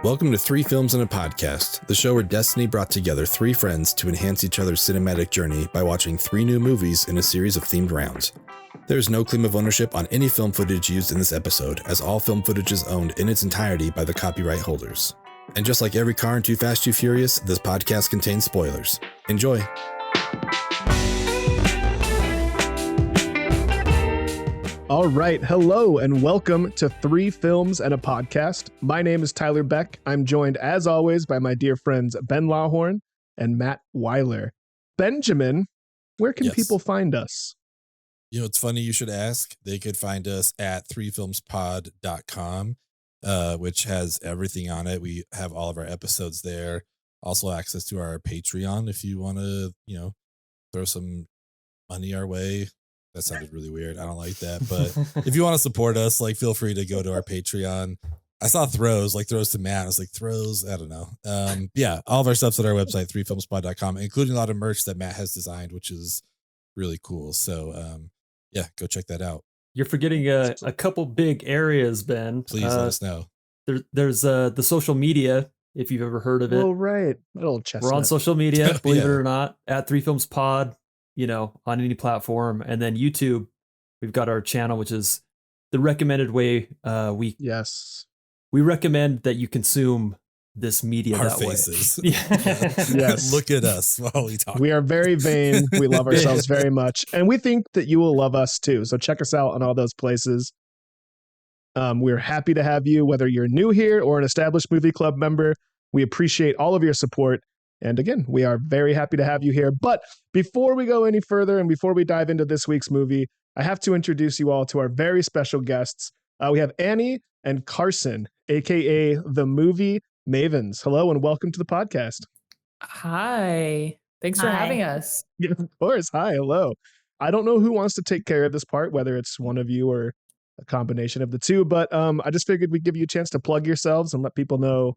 Welcome to Three Films and a Podcast, the show where Destiny brought together three friends to enhance each other's cinematic journey by watching three new movies in a series of themed rounds. There is no claim of ownership on any film footage used in this episode, as all film footage is owned in its entirety by the copyright holders. And just like every car in Too Fast, Too Furious, this podcast contains spoilers. Enjoy! All right. Hello and welcome to Three Films and a Podcast. My name is Tyler Beck. I'm joined, as always, by my dear friends Ben Lawhorn and Matt Weiler. Benjamin, where can people find us? You know, it's funny you should ask. They could find us at threefilmspod.com, which has everything on it. We have all of our episodes there. Also access to our Patreon if you want to, throw some money our way. That sounded really weird. I don't like that. But if you want to support us, feel free to go to our Patreon. I saw throws to Matt. I was like, throws? I don't know. Yeah, all of our stuff's at our website, threefilmspod.com, including a lot of merch that Matt has designed, which is really cool. So, yeah, go check that out. You're forgetting a couple big areas, Ben. Please let us know. There's the social media, if you've ever heard of it. Oh, right. That old chestnut. We're on social media, believe it or not, at Three Films Pod. On any platform. And then YouTube, we've got our channel, which is the recommended way we recommend that you consume this media our that faces. way. Yes. Look at us while we talk. We are very vain. We love ourselves very much. And we think that you will love us too. So check us out on all those places. We're happy to have you, whether you're new here or an established movie club member. We appreciate all of your support. And again, we are very happy to have you here. But before we go any further and before we dive into this week's movie, I have to introduce you all to our very special guests. We have Annie and Carsen, a.k.a. the movie Mavens. Hello and welcome to the podcast. Hi. Thanks for having us. Yeah, of course. Hi. Hello. I don't know who wants to take care of this part, whether it's one of you or a combination of the two, but I just figured we'd give you a chance to plug yourselves and let people know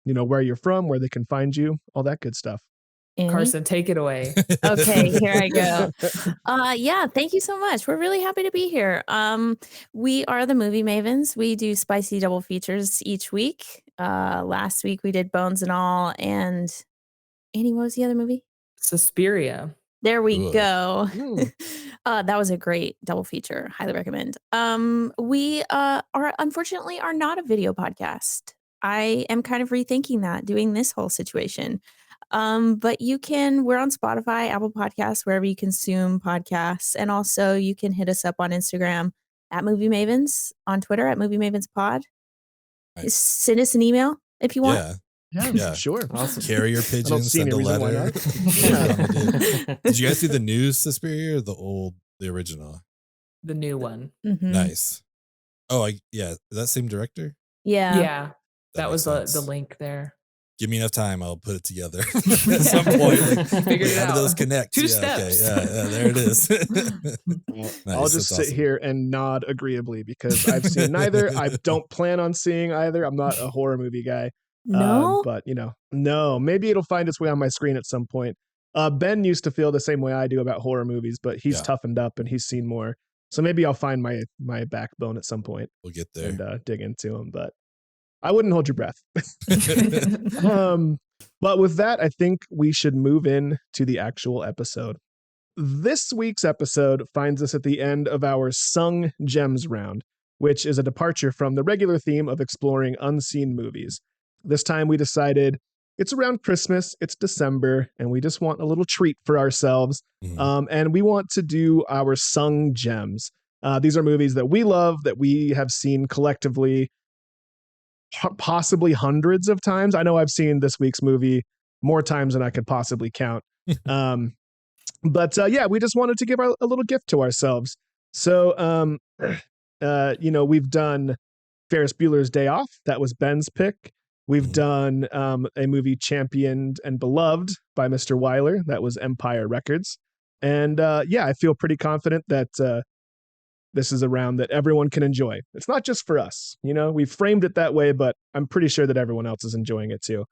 where you're from, where they can find you, all that good stuff. Annie? Carsen, take it away. Okay, here I go. Yeah, thank you so much. We're really happy to be here. We are the movie Mavens. We do spicy double features each week. Last week we did Bones and All, and Annie, what was the other movie? Suspiria. There we go. That was a great double feature. Highly recommend. We are unfortunately not a video podcast. I am kind of rethinking that, doing this whole situation. But we're on Spotify, Apple Podcasts, wherever you consume podcasts. And also you can hit us up on Instagram at Movie Mavens, on Twitter at Movie Mavens Pod. Nice. Send us an email if you want. Yeah, sure. Awesome. Carrier pigeons, send a letter. Did you guys see the new Suspiria or the original? The new one. Mm-hmm. Nice. Oh, is that same director? Yeah. Yeah. That was the link there. Give me enough time, I'll put it together at some point. Figure it How out. do those connect? Two steps. Okay. Yeah, there it is. Nice. I'll just sit here and nod agreeably because I've seen neither. I don't plan on seeing either. I'm not a horror movie guy. No? But, no. Maybe it'll find its way on my screen at some point. Ben used to feel the same way I do about horror movies, but he's toughened up and he's seen more. So maybe I'll find my backbone at some point. We'll get there. And dig into them, but I wouldn't hold your breath. But with that, I think we should move in to the actual episode. This week's episode finds us at the end of our Sung Gems round, which is a departure from the regular theme of exploring unseen movies. This time we decided it's around Christmas, it's December, and we just want a little treat for ourselves. And we want to do our Sung Gems. These are movies that we love, that we have seen collectively possibly hundreds of times. I know I've seen this week's movie more times than I could possibly count. But we just wanted to give a little gift to ourselves. So, we've done Ferris Bueller's Day Off. That was Ben's pick. We've done a movie championed and beloved by Mr. Weiler. That was Empire Records. And I feel pretty confident that this is a round that everyone can enjoy. It's not just for us. We've framed it that way, but I'm pretty sure that everyone else is enjoying it too.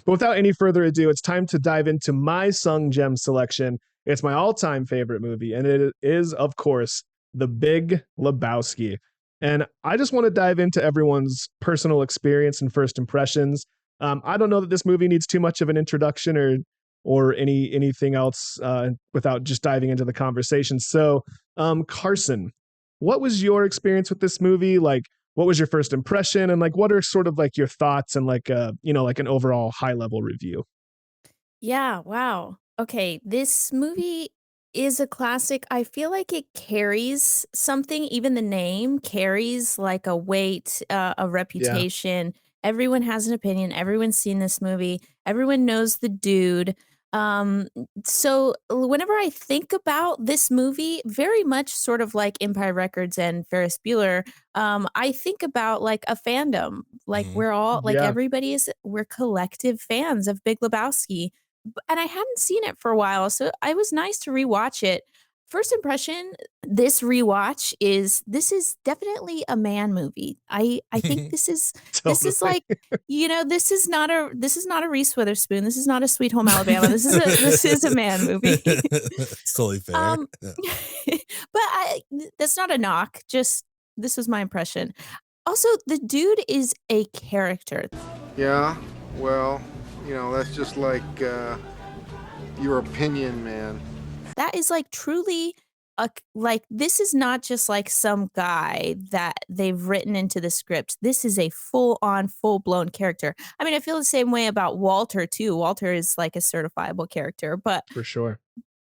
But without any further ado, it's time to dive into my Sung Gem selection. It's my all-time favorite movie, and it is, of course, The Big Lebowski. And I just want to dive into everyone's personal experience and first impressions. I don't know that this movie needs too much of an introduction or anything else without just diving into the conversation. So, Carsen, what was your experience with this movie? Like, what was your first impression, and like, what are sort of like your thoughts and like like an overall high level review? Yeah, wow. Okay, this movie is a classic. I feel like it carries something, even the name carries like a weight, a reputation. Everyone has an opinion. Everyone's seen this movie. Everyone knows the dude. So whenever I think about this movie, very much sort of like Empire Records and Ferris Bueller, I think about like a fandom. Like we're all like we're collective fans of Big Lebowski. And I hadn't seen it for a while, so it was nice to rewatch it. First impression, this rewatch this is definitely a man movie. I think this is like, this is not a Reese Witherspoon. This is not a Sweet Home Alabama. This is a man movie. It's totally fair. But that's not a knock. Just this was my impression. Also, the dude is a character. Yeah, well, that's just like your opinion, man. That is like truly this is not just like some guy that they've written into the script. This is a full-on, full-blown character. I mean, I feel the same way about Walter too. Walter is like a certifiable character, but for sure,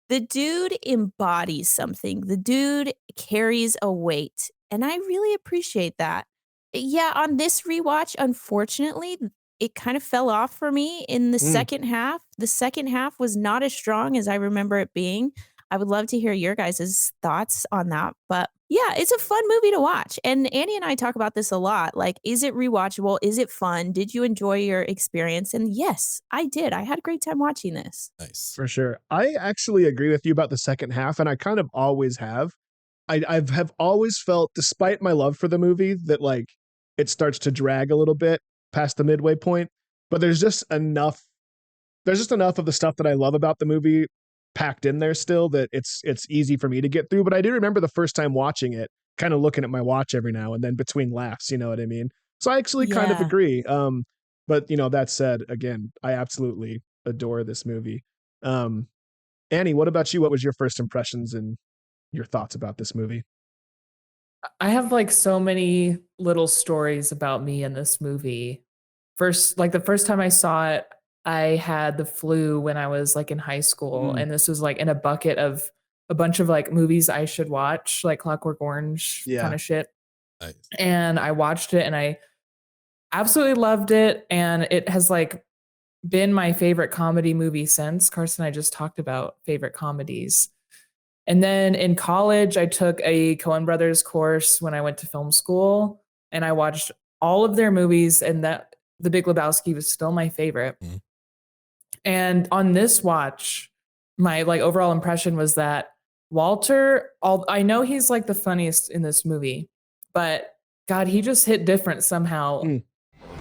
the dude embodies something. The dude carries a weight, and I really appreciate that. Yeah, on this rewatch, unfortunately, it kind of fell off for me in the second half. The second half was not as strong as I remember it being. I would love to hear your guys' thoughts on that. But yeah, it's a fun movie to watch. And Annie and I talk about this a lot. Like, is it rewatchable? Is it fun? Did you enjoy your experience? And yes, I did. I had a great time watching this. Nice. For sure. I actually agree with you about the second half, and I kind of always have. I have always felt, despite my love for the movie, that like it starts to drag a little bit past the midway point, but there's just enough of the stuff that I love about the movie packed in there still that it's easy for me to get through. But I do remember the first time watching it, kind of looking at my watch every now and then between laughs, you know what I mean? So I actually kind of agree. But that said, again, I absolutely adore this movie. Annie, what about you? What was your first impressions and your thoughts about this movie? I have like so many little stories about me in this movie. The first time I saw it, I had the flu when I was like in high school. And this was like in a bucket of a bunch of like movies I should watch, like Clockwork Orange kind of shit. Nice. And I watched it and I absolutely loved it. And it has like been my favorite comedy movie since. Carsen and I just talked about favorite comedies. And then in college, I took a Coen Brothers course when I went to film school, and I watched all of their movies, and that The Big Lebowski was still my favorite. Mm-hmm. And on this watch, my like overall impression was that Walter, I know he's like the funniest in this movie, but God, he just hit different somehow.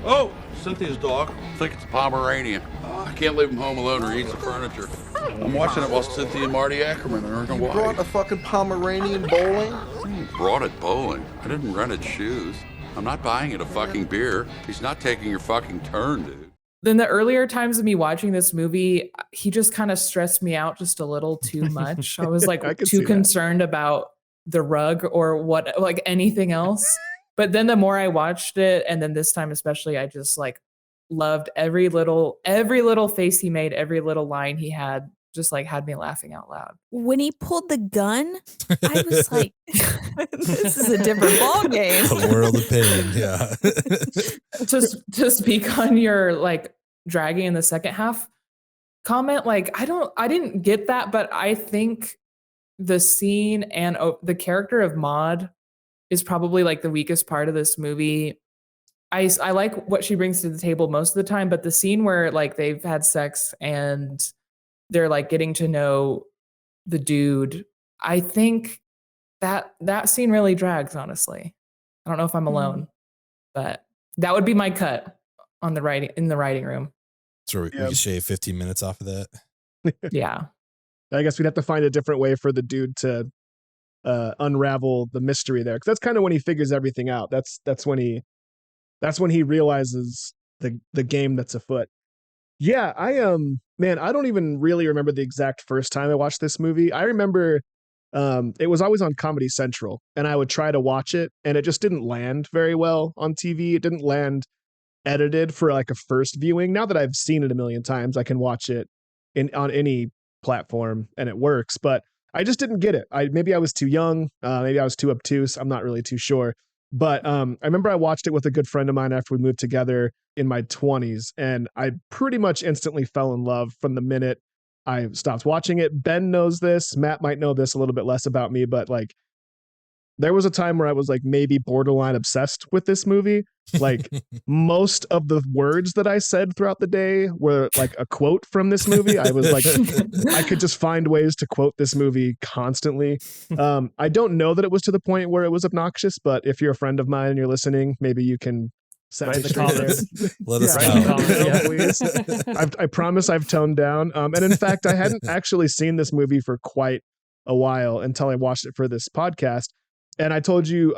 Oh, Cynthia's dog. I think it's a Pomeranian. I can't leave him home alone or he eats the furniture. I'm watching it while Cynthia and Marty Ackerman are in Hawaii. You brought a fucking Pomeranian bowling? Brought it bowling. I didn't rent its shoes. I'm not buying it a fucking beer. He's not taking your fucking turn, dude. Then the earlier times of me watching this movie, he just kind of stressed me out just a little too much. I was like too concerned about the rug or what, like anything else. But then the more I watched it, and then this time especially, I just like loved every little face he made, every little line he had, just like had me laughing out loud. When he pulled the gun, I was like, this is a different ball game. A world of pain, yeah. To speak on your like dragging in the second half comment, like I didn't get that, but I think the scene and the character of Maud is probably like the weakest part of this movie. I like what she brings to the table most of the time, but the scene where like they've had sex and they're like getting to know the dude, I think that scene really drags, honestly. I don't know if I'm alone, but that would be my cut on the writing in the writing room. So we could shave 15 minutes off of that. Yeah. I guess we'd have to find a different way for the dude to unravel the mystery there, because that's kind of when he figures everything out. That's when he realizes the game that's afoot. Yeah, man, I don't even really remember the exact first time I watched this movie. I remember it was always on Comedy Central, and I would try to watch it, and it just didn't land very well on TV. It didn't land edited for like a first viewing. Now that I've seen it a million times, I can watch it on any platform and it works, but I just didn't get it. Maybe I was too young, maybe I was too obtuse. I'm not really too sure. But I remember I watched it with a good friend of mine after we moved together in my 20s, and I pretty much instantly fell in love from the minute I stopped watching it. Ben knows this. Matt might know this a little bit less about me, but like there was a time where I was like maybe borderline obsessed with this movie. Like most of the words that I said throughout the day were like a quote from this movie. I was like, I could just find ways to quote this movie constantly. I don't know that it was to the point where it was obnoxious, but if you're a friend of mine and you're listening, maybe you can set me straight there. Let us know. Please. I promise I've toned down. And in fact, I hadn't actually seen this movie for quite a while until I watched it for this podcast. And I told you,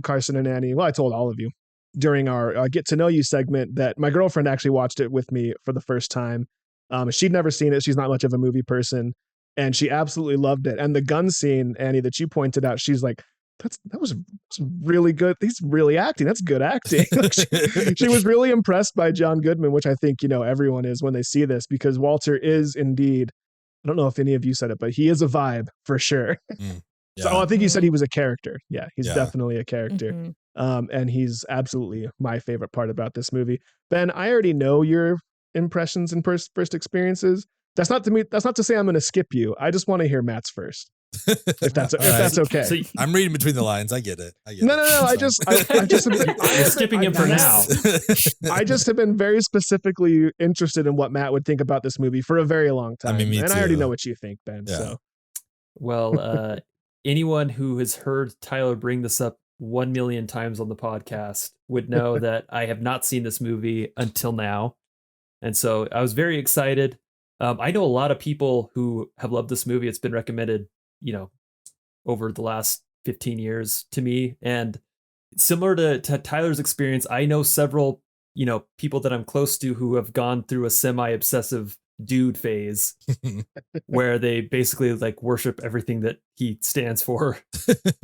Carsen and Annie, well, I told all of you during our Get to Know You segment that my girlfriend actually watched it with me for the first time. She'd never seen it. She's not much of a movie person, and she absolutely loved it. And the gun scene, Annie, that you pointed out, she's like, that was really good. He's really acting. That's good acting. She was really impressed by John Goodman, which I think, everyone is when they see this, because Walter is indeed, I don't know if any of you said it, but he is a vibe for sure. Yeah. So I think you said he was a character. Yeah, he's definitely a character. Mm-hmm. And he's absolutely my favorite part about this movie. Ben, I already know your impressions and first experiences. That's not to say I'm going to skip you. I just want to hear Matt's first. If that's okay. So I'm reading between the lines. I get it. No. I just you're skipping him for now. I just have been very specifically interested in what Matt would think about this movie for a very long time. I mean, me and too. I already know what you think, Ben. Yeah. So. Well, anyone who has heard Tyler bring this up 1 million times on the podcast would know that I have not seen this movie until now. And so I was very excited. I know a lot of people who have loved this movie. It's been recommended, over the last 15 years to me. And similar to Tyler's experience, I know several, people that I'm close to who have gone through a semi-obsessive dude phase where they basically like worship everything that he stands for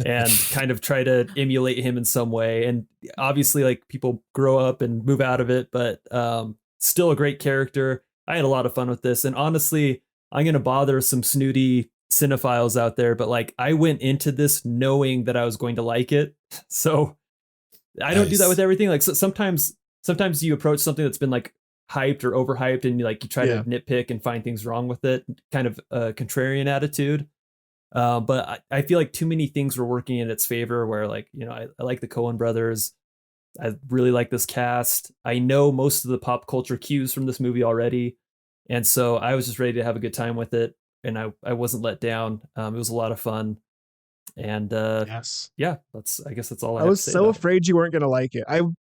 and kind of try to emulate him in some way. And obviously like people grow up and move out of it, but still a great character. I had a lot of fun with this. And honestly, I'm going to bother some snooty cinephiles out there, but like I went into this knowing that I was going to like it. So I don't do that with everything. Like sometimes you approach something that's been like hyped or overhyped and you try to nitpick and find things wrong with it, kind of a contrarian attitude. But I feel like too many things were working in its favor where I like the Coen brothers. I really like this cast. I know most of the pop culture cues from this movie already. And so I was just ready to have a good time with it. And I wasn't let down. It was a lot of fun. And I guess that's all I was so afraid you weren't going to like it. I was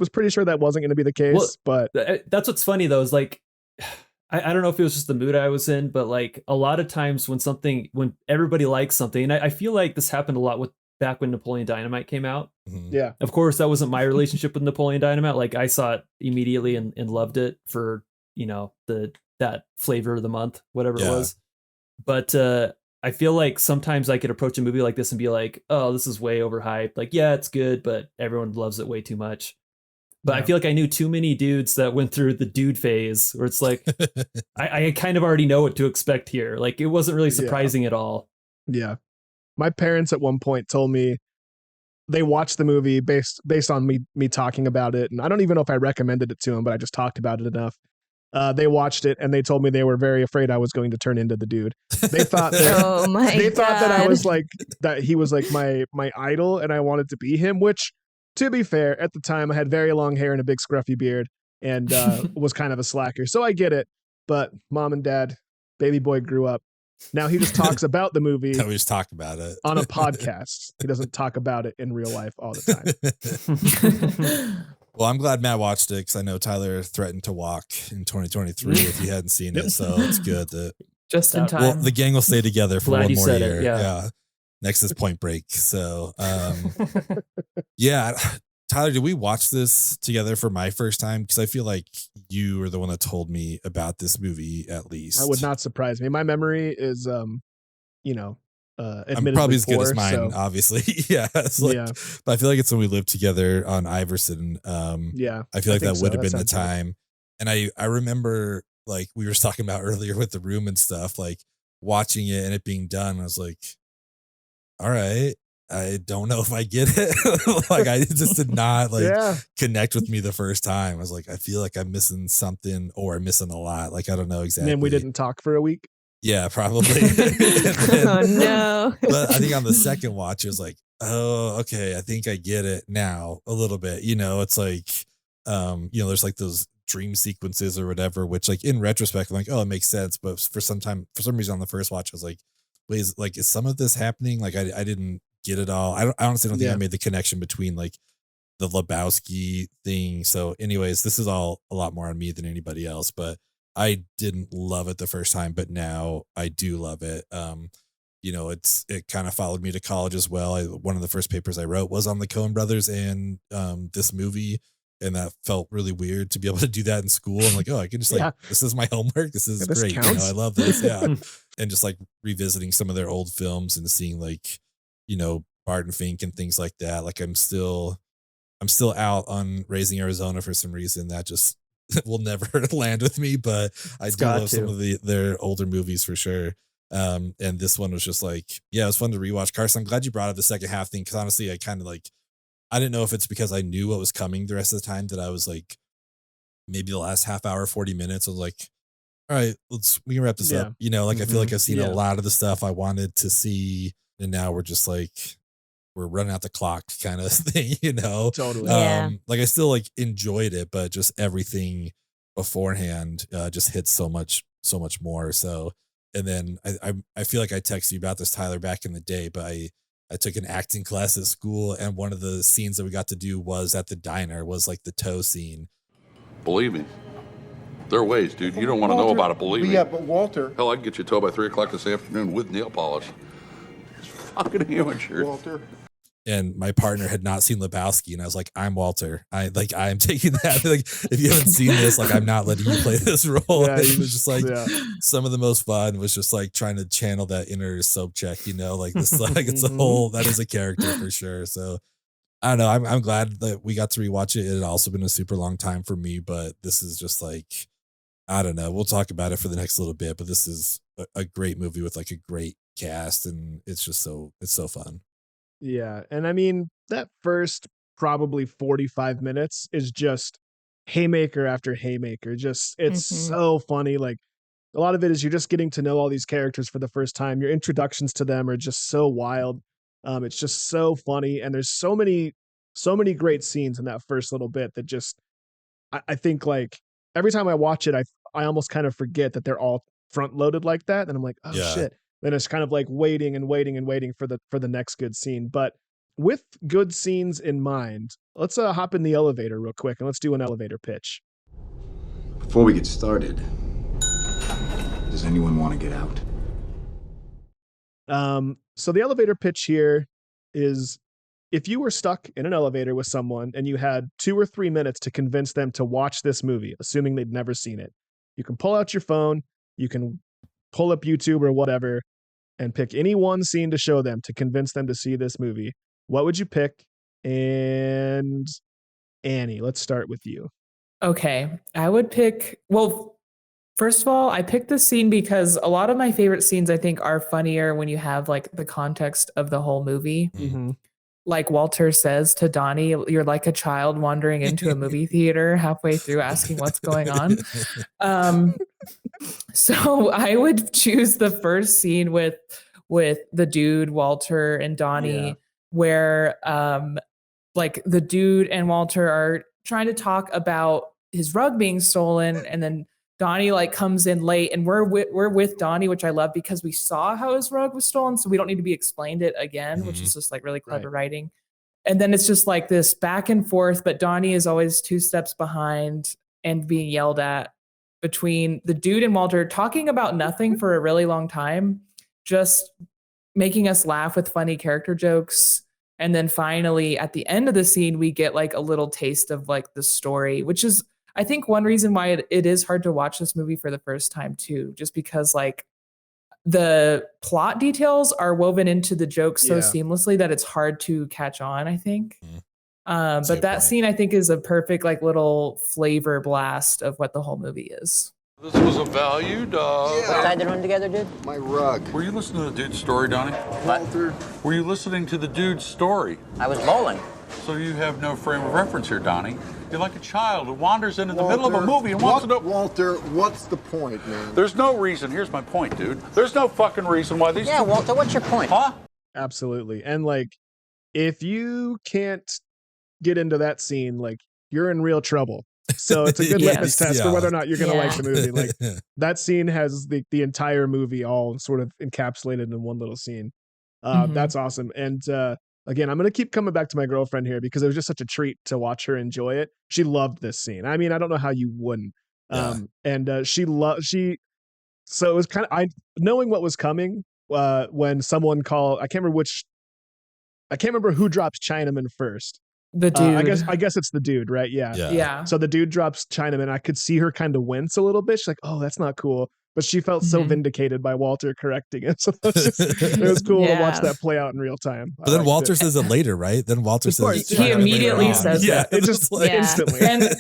pretty sure that wasn't going to be the case, but that's what's funny though, is like, I don't know if it was just the mood I was in, but like a lot of times when everybody likes something, and I feel like this happened a lot back when Napoleon Dynamite came out. Mm-hmm. Yeah. Of course, that wasn't my relationship with Napoleon Dynamite. Like I saw it immediately and loved it for, that flavor of the month, whatever it was. But I feel like sometimes I could approach a movie like this and be like, oh, this is way overhyped. Like, yeah, it's good, but everyone loves it way too much. But I feel like I knew too many dudes that went through the dude phase where it's like, I kind of already know what to expect here. Like, it wasn't really surprising at all. Yeah. My parents at one point told me they watched the movie based on me talking about it. And I don't even know if I recommended it to them, but I just talked about it enough. They watched it and they told me they were very afraid I was going to turn into the dude. They thought that, that I was like, that he was like my idol and I wanted to be him, which to be fair, at the time I had very long hair and a big scruffy beard and was kind of a slacker. So I get it. But mom and dad, baby boy grew up. Now he just talks about the movie. No, we just talked about it on a podcast. He doesn't talk about it in real life all the time. Well, I'm glad Matt watched it because I know Tyler threatened to walk in 2023 if he hadn't seen it. So it's good that just in time. Well, the gang will stay together for one more year. Yeah. Next is Point Break. So, Tyler, did we watch this together for my first time? Because I feel like you were the one that told me about this movie, at least. That would not surprise me. My memory is, admittedly I'm probably as good as poor, mine, so obviously. Yeah. But I feel like it's when we lived together on Iverson. I feel like that would have been the time. Right. And I remember, like we were talking about earlier with the room and stuff, like watching it and it being done. I was like, all right, I don't know if I get it. Like I just did not connect with me the first time. I was like, I feel like I'm missing something or I'm missing a lot. Like, I don't know exactly. And then we didn't talk for a week. Yeah, probably. Oh no. But I think on the second watch, it was like, oh, okay, I think I get it now a little bit. It's like, there's like those dream sequences or whatever, which like in retrospect, I'm like, oh, it makes sense. But for some reason on the first watch, I was like, wait, is some of this happening? Like I didn't get it all. I honestly don't think I made the connection between like the Lebowski thing. So anyways, this is all a lot more on me than anybody else, but I didn't love it the first time, but now I do love it. It kind of followed me to college as well. One of the first papers I wrote was on the Coen brothers and this movie. And that felt really weird to be able to do that in school. I'm like, oh, I can just this is my homework. This is great. I love this. Yeah. And just like revisiting some of their old films and seeing like, Barton Fink and things like that. Like I'm still out on Raising Arizona for some reason that just will never land with me, but I do love some of their older movies for sure. And this one was just like, it was fun to rewatch. Carson, I'm glad you brought up the second half thing. Cause honestly, I kind of like, I didn't know if it's because I knew what was coming the rest of the time that I was like, maybe the last half hour, 40 minutes, I was like, all right, we can wrap this up. I feel like I've seen a lot of the stuff I wanted to see. And now we're just like, we're running out the clock kind of thing, Totally. Like I still like enjoyed it, but just everything beforehand just hits so much more. So, and then I feel like I texted you about this, Tyler, back in the day, but I took an acting class at school, and one of the scenes that we got to do was at the diner, was like the toe scene. Believe me, there are ways, dude. You don't want to know about it, believe me. Yeah, but Walter. Hell, I can get you a toe by 3 o'clock this afternoon with nail polish. It's fucking amateur. Walter. And my partner had not seen Lebowski, and I was like, I'm Walter. I'm taking that. Like, if you haven't seen this, like, I'm not letting you play this role. Yeah, it was just like some of the most fun was just like trying to channel that inner soap check, like this, like it's a whole, that is a character for sure. So I don't know. I'm glad that we got to rewatch it. It had also been a super long time for me, but this is just like, I don't know. We'll talk about it for the next little bit, but this is a great movie with like a great cast, and it's so fun. Yeah. And I mean, that first probably 45 minutes is just haymaker after haymaker. Just, it's so funny. Like a lot of it is you're just getting to know all these characters for the first time. Your introductions to them are just so wild. It's just so funny. And there's so many great scenes in that first little bit that just, I think like every time I watch it, I almost kind of forget that they're all front loaded like that. And I'm like, oh shit. Then it's kind of like waiting for the next good scene. But with good scenes in mind, let's hop in the elevator real quick and let's do an elevator pitch. Before we get started, does anyone want to get out? So the elevator pitch here is, if you were stuck in an elevator with someone and you had 2 or 3 minutes to convince them to watch this movie, assuming they'd never seen it, you can pull out your phone, you can pull up YouTube or whatever, and pick any one scene to show them to convince them to see this movie. What would you pick? And Annie, let's start with you. Okay. I would pick, well, first of all, I picked this scene because a lot of my favorite scenes, I think, are funnier when you have like the context of the whole movie. Mm-hmm. Like Walter says to Donnie, you're like a child wandering into a movie theater halfway through asking what's going on. So I would choose the first scene with the dude, Walter and Donnie, where like the dude and Walter are trying to talk about his rug being stolen, and then Donnie like comes in late, and we're with Donnie, which I love because we saw how his rug was stolen, so we don't need to be explained it again, which is just like really clever writing. And then it's just like this back and forth, but Donnie is always 2 steps behind and being yelled at, between the dude and Walter talking about nothing for a really long time, just making us laugh with funny character jokes. And then finally at the end of the scene, we get like a little taste of like the story, which is, I think, one reason why it is hard to watch this movie for the first time too, just because like the plot details are woven into the jokes so seamlessly that it's hard to catch on, I think. But that scene, I think, is a perfect like little flavor blast of what the whole movie is. This was a value, dog. Yeah. Tied the room together, dude? My rug. Were you listening to the dude's story, Donnie? Walter. Were you listening to the dude's story? I was bowling. So you have no frame of reference here, Donnie. You're like a child who wanders in the middle of a movie and wants to know... Walter, what's the point, man? There's no reason. Here's my point, dude. There's no fucking reason why these... Yeah, Walter, what's your point? Huh? Absolutely. And like, if you can't get into that scene, like, you're in real trouble. So it's a good litmus test for whether or not you're going to like the movie. Like, that scene has the entire movie all sort of encapsulated in one little scene. That's awesome. And again, I'm going to keep coming back to my girlfriend here because it was just such a treat to watch her enjoy it. She loved this scene. I mean, I don't know how you wouldn't. And so it was kind of, knowing what was coming when someone called, I can't remember who drops Chinaman first. The dude. I guess it's the dude, right? Yeah. So the dude drops Chinaman. I could see her kind of wince a little bit. She's like, "Oh, that's not cool." But she felt so vindicated by Walter correcting it. So it was cool to watch that play out in real time. But then Walter says it later, right? Then Walter says he immediately says that. It just like instantly. And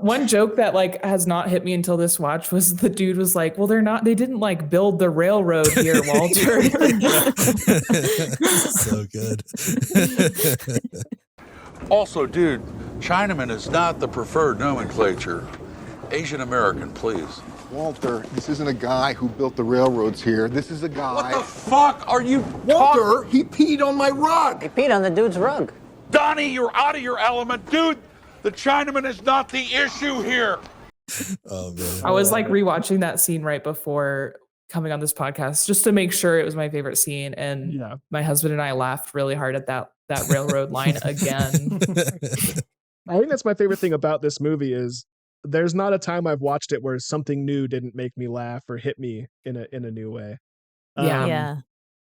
one joke that like has not hit me until this watch was the dude was like, "Well, they didn't like build the railroad here, Walter." So good. Also, dude, Chinaman is not the preferred nomenclature. Asian American, please. Walter, this isn't a guy who built the railroads here. This is a guy... What the fuck are you Walter, he peed on my rug. He peed on the dude's rug. Donnie, you're out of your element. Dude, the Chinaman is not the issue here. Oh, man. I was like rewatching that scene right before coming on this podcast just to make sure it was my favorite scene. And my husband and I laughed really hard at that railroad line again. I think that's my favorite thing about this movie is there's not a time I've watched it where something new didn't make me laugh or hit me in a new way.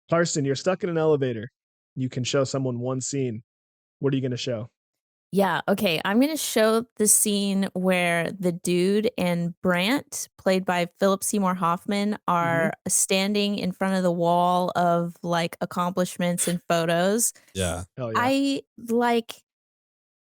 Carsen, you're stuck in an elevator. You can show someone one scene. What are you going to show? Yeah, okay. I'm going to show the scene where the dude and Brant, played by Philip Seymour Hoffman, are standing in front of the wall of like accomplishments and photos. Yeah. Hell yeah. I like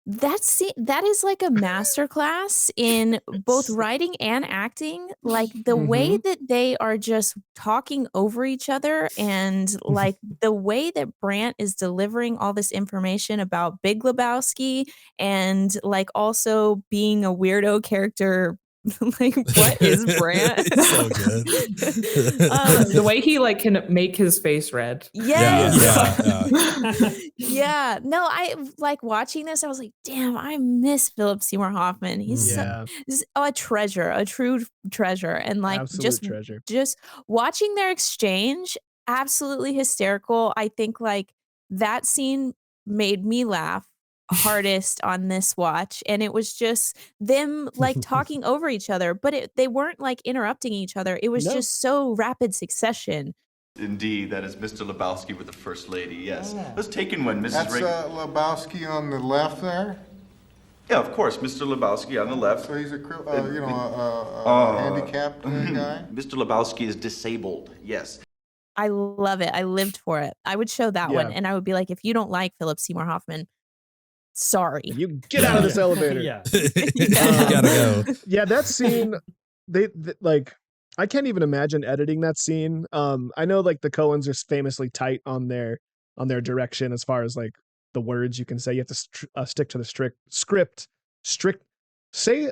that scene. That is like a masterclass in both writing and acting. Like the way that they are just talking over each other, and like the way that Brant is delivering all this information about Big Lebowski, and like also being a weirdo character. Like, what is Brant? It's so good. The way he like can make his face red. Yes. Yeah. No, I like watching this. I was like, damn, I miss Philip Seymour Hoffman. He's a treasure, a true treasure. And like just watching their exchange, absolutely hysterical. I think like that scene made me laugh hardest on this watch, and it was just them like talking over each other, but they weren't like interrupting each other. It was just so rapid succession. Indeed, that is Mr. Lebowski with the First Lady. Yes, let's take in one, Mrs. That's Lebowski on the left there. Yeah, of course, Mr. Lebowski on the left. So he's a handicapped guy. Mr. Lebowski is disabled. Yes. I love it. I lived for it. I would show that one, and I would be like, if you don't like Philip Seymour Hoffman, sorry, you get out of this elevator. You gotta go. Yeah, that scene, they like, I can't even imagine editing that scene. I know like the Coens are famously tight on their direction as far as like the words you can say. You have to stick to the script. Say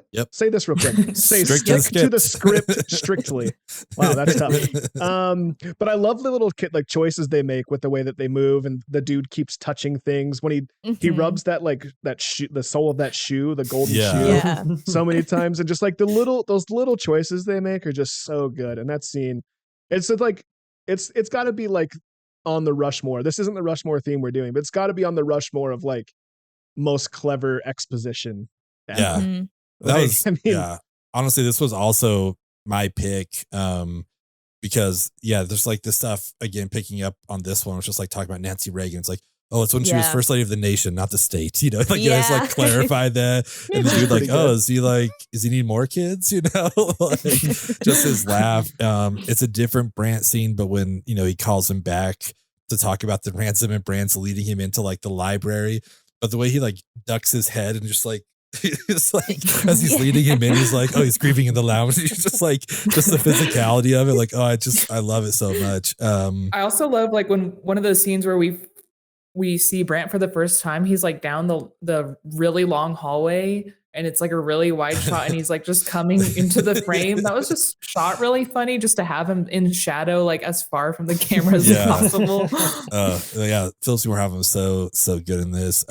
this real quick. Say stick to the script strictly. Wow, that's tough. But I love the little like choices they make with the way that they move, and the dude keeps touching things when he rubs that like the sole of that shoe, the golden shoe, so many times, and just like those little choices they make are just so good. And that scene, it's like it's got to be like on the Rushmore. This isn't the Rushmore theme we're doing, but it's got to be on the Rushmore of like most clever exposition. Yeah. That was, honestly, this was also my pick. Because there's like this stuff again, picking up on this one, which is like talking about Nancy Reagan. It's like, Oh, it's when she was first lady of the nation, not the state. You know, like you guys like clarify that. And the dude like, oh, does he need more kids? You know, like just his laugh. It's a different Brant scene, but when, you know, he calls him back to talk about the ransom and Brant's leading him into like the library, but the way he like ducks his head and just like, it's like as he's leading him in, he's like, oh, he's grieving in the lounge. He's just like, just the physicality of it. Like, oh, I love it so much. I also love like when one of those scenes where we see Brant for the first time, he's like down the really long hallway and it's like a really wide shot and he's like just coming into the frame. That was just shot really funny just to have him in shadow, like as far from the camera as possible. Philip Seymour Hoffman so good in this.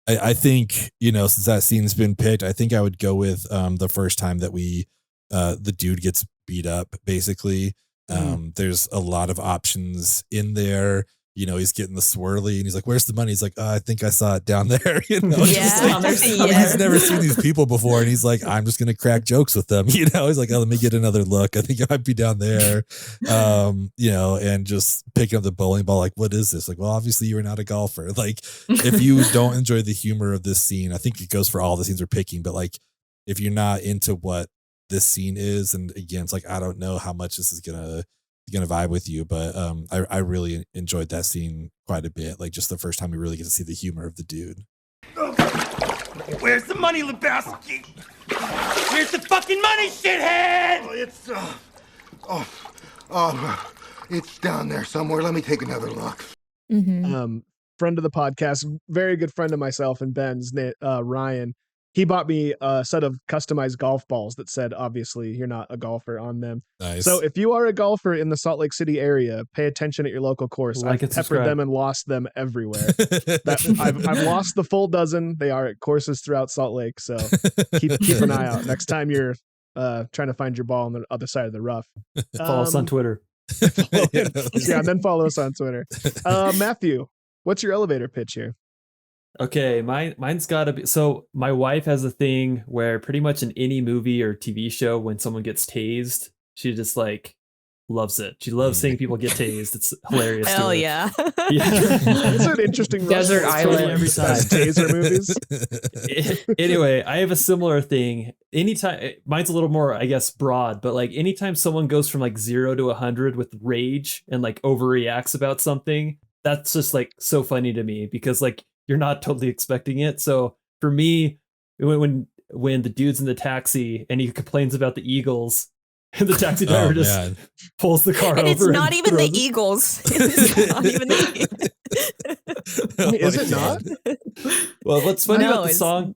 I think, you know, since that scene's been picked, I think I would go with the first time that the dude gets beat up, basically. There's a lot of options in there. You know, he's getting the swirly and he's like, where's the money? He's like, oh, I think I saw it down there. You know, he's never seen these people before. And he's like, I'm just going to crack jokes with them. You know, he's like, oh, let me get another look. I think it might be down there. You know, and just picking up the bowling ball. Like, what is this? Like, well, obviously you were not a golfer. Like, if you don't enjoy the humor of this scene, I think it goes for all the scenes we're picking. But like, if you're not into what this scene is, and again, it's like, I don't know how much this is gonna vibe with you, but I really enjoyed that scene quite a bit. Like just the first time we really get to see the humor of the dude. Where's the money, Lebowski? Where's the fucking money, shithead? It's down there somewhere. Let me take another look. Friend of the podcast, very good friend of myself and Ben's, Ryan. He bought me a set of customized golf balls that said, obviously, you're not a golfer on them. Nice. So if you are a golfer in the Salt Lake City area, pay attention at your local course. I've peppered them and lost them everywhere. I've lost the full dozen. They are at courses throughout Salt Lake. So keep an eye out next time you're trying to find your ball on the other side of the rough. Follow us on Twitter. And then follow us on Twitter. Matthew, what's your elevator pitch here? Okay, mine's gotta be, so my wife has a thing where pretty much in any movie or TV show, when someone gets tased, she just like loves it. She loves seeing people get tased. It's hilarious. Hell yeah. It's an interesting Desert Island every time. Taser movies. Anyway, I have a similar thing. Anytime, mine's a little more, I guess, broad, but like anytime someone goes from like 0 to 100 with rage and like overreacts about something, that's just like so funny to me because like you're not totally expecting it. So for me, when the dude's in the taxi and he complains about the Eagles, and the taxi driver pulls the car over. It's not even the Eagles. It's not even the Eagles. Is it not? Well, what's funny about the song?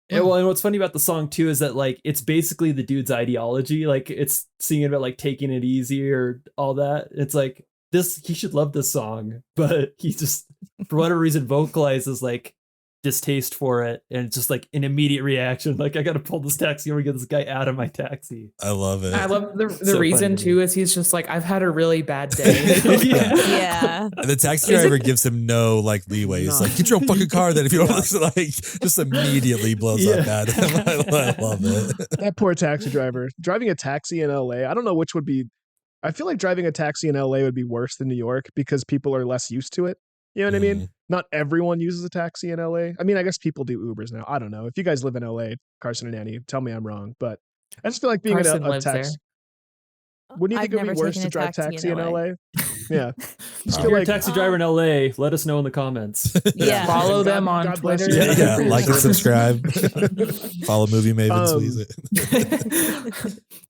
And what's funny about the song too is that like it's basically the dude's ideology. Like it's singing about like taking it easy or all that. It's like he should love this song, but he just for whatever reason vocalizes like distaste for it, and it's just like an immediate reaction. Like I got to pull this taxi over, get this guy out of my taxi. I love it. I love the so reason too is he's just like, I've had a really bad day. Yeah. And the taxi driver gives him no like leeway. He's like, get your own fucking car then if you don't listen. Like just immediately blows up at him. I love it. That poor taxi driver driving a taxi in LA. I don't know which would be. I feel like driving a taxi in LA would be worse than New York because people are less used to it. You know what I mean? Not everyone uses a taxi in LA. I mean, I guess people do Ubers now. I don't know. If you guys live in LA, Carsen and Annie, tell me I'm wrong. But I just feel like being in a taxi. Wouldn't you think it would be worse to drive taxi in LA? Yeah. If you're a taxi driver in LA, let us know in the comments. Yeah. Follow them on Twitter. Yeah, like and subscribe. Follow Movie Mavens.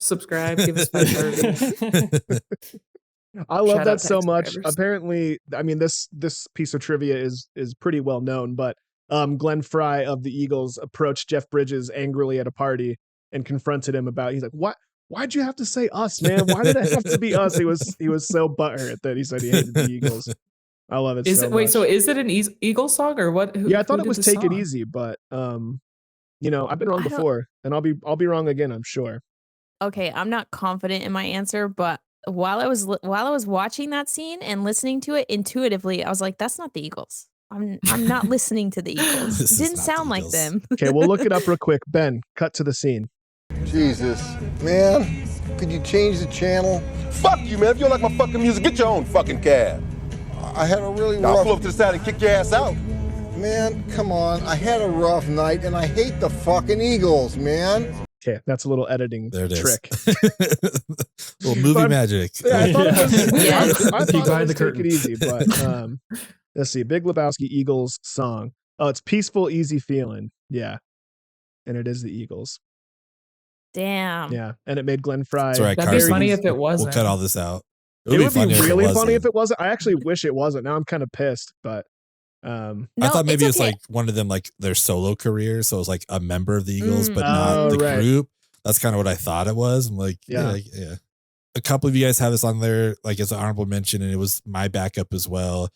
Subscribe. Give us 5 reviews. I love that so much. Apparently, I mean, this piece of trivia is pretty well known, but Glenn Fry of the Eagles approached Jeff Bridges angrily at a party and confronted him about. He's like, "What? Why'd you have to say us, man? Why did it have to be us?" He was so butthurt that he said he hated the Eagles. I love it. So is it an Eagles song or what? Yeah, I thought it was "Take It Easy," but you know, I've been wrong before, and I'll be wrong again, I'm sure. Okay, I'm not confident in my answer, but while I was watching that scene and listening to it intuitively, I was like, "That's not the Eagles. I'm not listening to the Eagles. It didn't sound like them." Okay, we'll look it up real quick. Ben, cut to the scene. Jesus, man, could you change the channel? Fuck you, man. If you don't like my fucking music, get your own fucking cab. I had a really rough... I'll pull up to the side and kick your ass out. Man, come on. I had a rough night, and I hate the fucking Eagles, man. Okay, that's a little editing trick. Little movie magic. Yeah, I thought it was, Yes. I thought Peek it behind was the take curtain. it easy, but let's see. Big Lebowski Eagles song. Oh, it's Peaceful, Easy Feeling. Yeah. And it is the Eagles. Damn. Yeah. And it made Glenn Fry. That's right, That'd be Carson. funny if it wasn't. We'll cut all this out. It would be really funny wasn't. if it wasn't. I actually wish it wasn't. Now I'm kind of pissed, but I thought maybe it's like one of them, like their solo career. So it was like a member of the Eagles, but not the group. That's kind of what I thought it was. I'm like, yeah. A couple of you guys have this on there, like as an honorable mention, and it was my backup as well.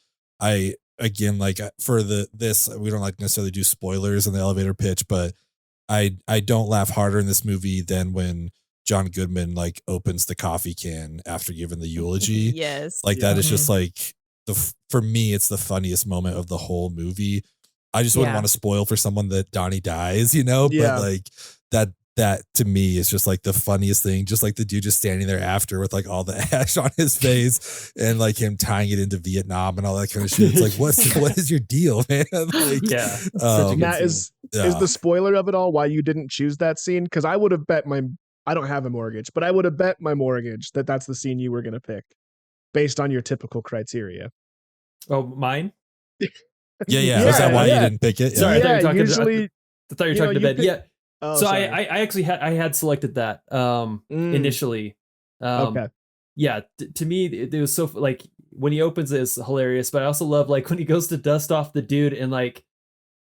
Again, like for this, we don't like necessarily do spoilers in the elevator pitch, but I don't laugh harder in this movie than when John Goodman like opens the coffee can after giving the eulogy. Yes. Like that is just like for me, it's the funniest moment of the whole movie. I just wouldn't want to spoil for someone that Donnie dies, but like that to me is just like the funniest thing. Just like the dude just standing there after with like all the ash on his face and like him tying it into Vietnam and all that kind of shit. It's like, what is your deal, man? Like, Matt, is the spoiler of it all why you didn't choose that scene? Because I would have bet I don't have a mortgage, but I would have bet my mortgage that that's the scene you were going to pick based on your typical criteria. Oh, mine? Yeah. Was that why you didn't pick it? Sorry, I thought you were usually, talking to bed. Yeah. Oh, so sorry. I actually had selected that initially. Okay. Yeah, to me it was so like when he opens it's hilarious, but I also love like when he goes to dust off the dude and like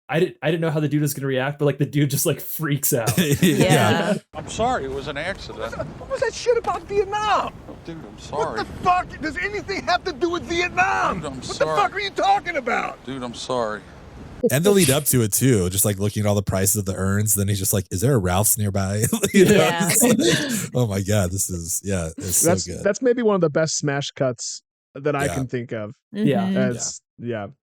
I didn't know how the dude was gonna react, but like the dude just like freaks out. Yeah. I'm sorry, it was an accident. What was that shit about Vietnam? Dude, I'm sorry. What the fuck does anything have to do with Vietnam? Dude, I'm what sorry. the fuck are you talking about? Dude, I'm sorry. And the lead up to it too, just like looking at all the prices of the urns. Then he's just like, "Is there a Ralph's nearby?" Yeah. Oh my god, this is it's so good. That's maybe one of the best smash cuts that I can think of. Yeah.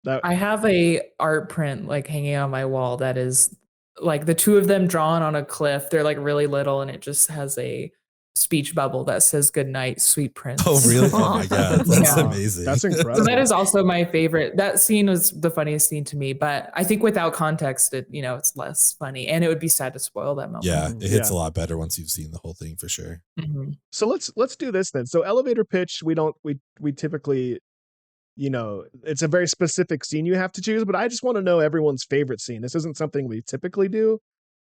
I have a art print like hanging on my wall that is like the two of them drawn on a cliff. They're like really little, and it just has a speech bubble that says "Good night, sweet prince." Oh really? Oh my god, that's amazing. That's incredible. So that is also my favorite. That scene was the funniest scene to me, but I think without context, it's less funny, and it would be sad to spoil that moment. Yeah, it hits a lot better once you've seen the whole thing for sure. Mm-hmm. So let's do this then. So elevator pitch, we typically, it's a very specific scene you have to choose, but I just want to know everyone's favorite scene. This isn't something we typically do.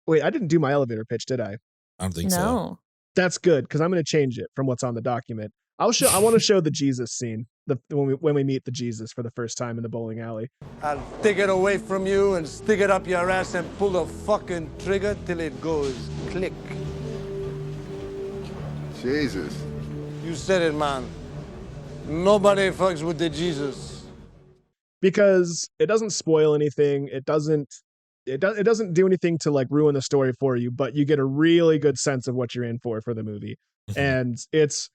Wait, I didn't do my elevator pitch, did I? I don't think so. No. That's good because I'm going to change it from what's on the document. I want to show the Jesus scene when we meet the Jesus for the first time in the bowling alley. I'll take it away from you and stick it up your ass and pull the fucking trigger till it goes click. Jesus. You said it, man. Nobody fucks with the Jesus. Because it doesn't spoil anything. It doesn't do anything to like ruin the story for you, but you get a really good sense of what you're in for the movie. And it's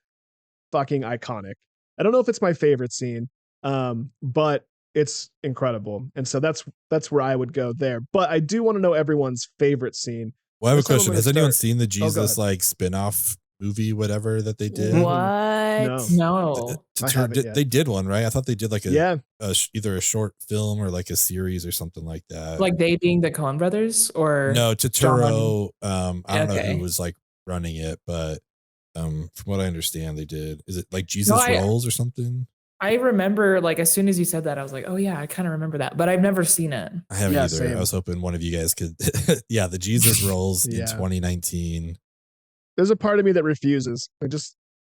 fucking iconic. I don't know if it's my favorite scene, but it's incredible. And so that's where I would go there. But I do want to know everyone's favorite scene. Well, I have a question. Has anyone seen the Jesus like spin-off movie, whatever that they did? What? No. They did one, right? I thought they did like either a short film or like a series or something like that. Like they being the Coen brothers, or no, Totoro. I don't know who was like running it, but from what I understand, they did. Is it like Jesus Rolls or something? I remember, like, as soon as you said that, I was like, oh yeah, I kind of remember that, but I've never seen it. I haven't either. Same. I was hoping one of you guys could. Yeah, the Jesus Rolls in 2019. There's a part of me that refuses.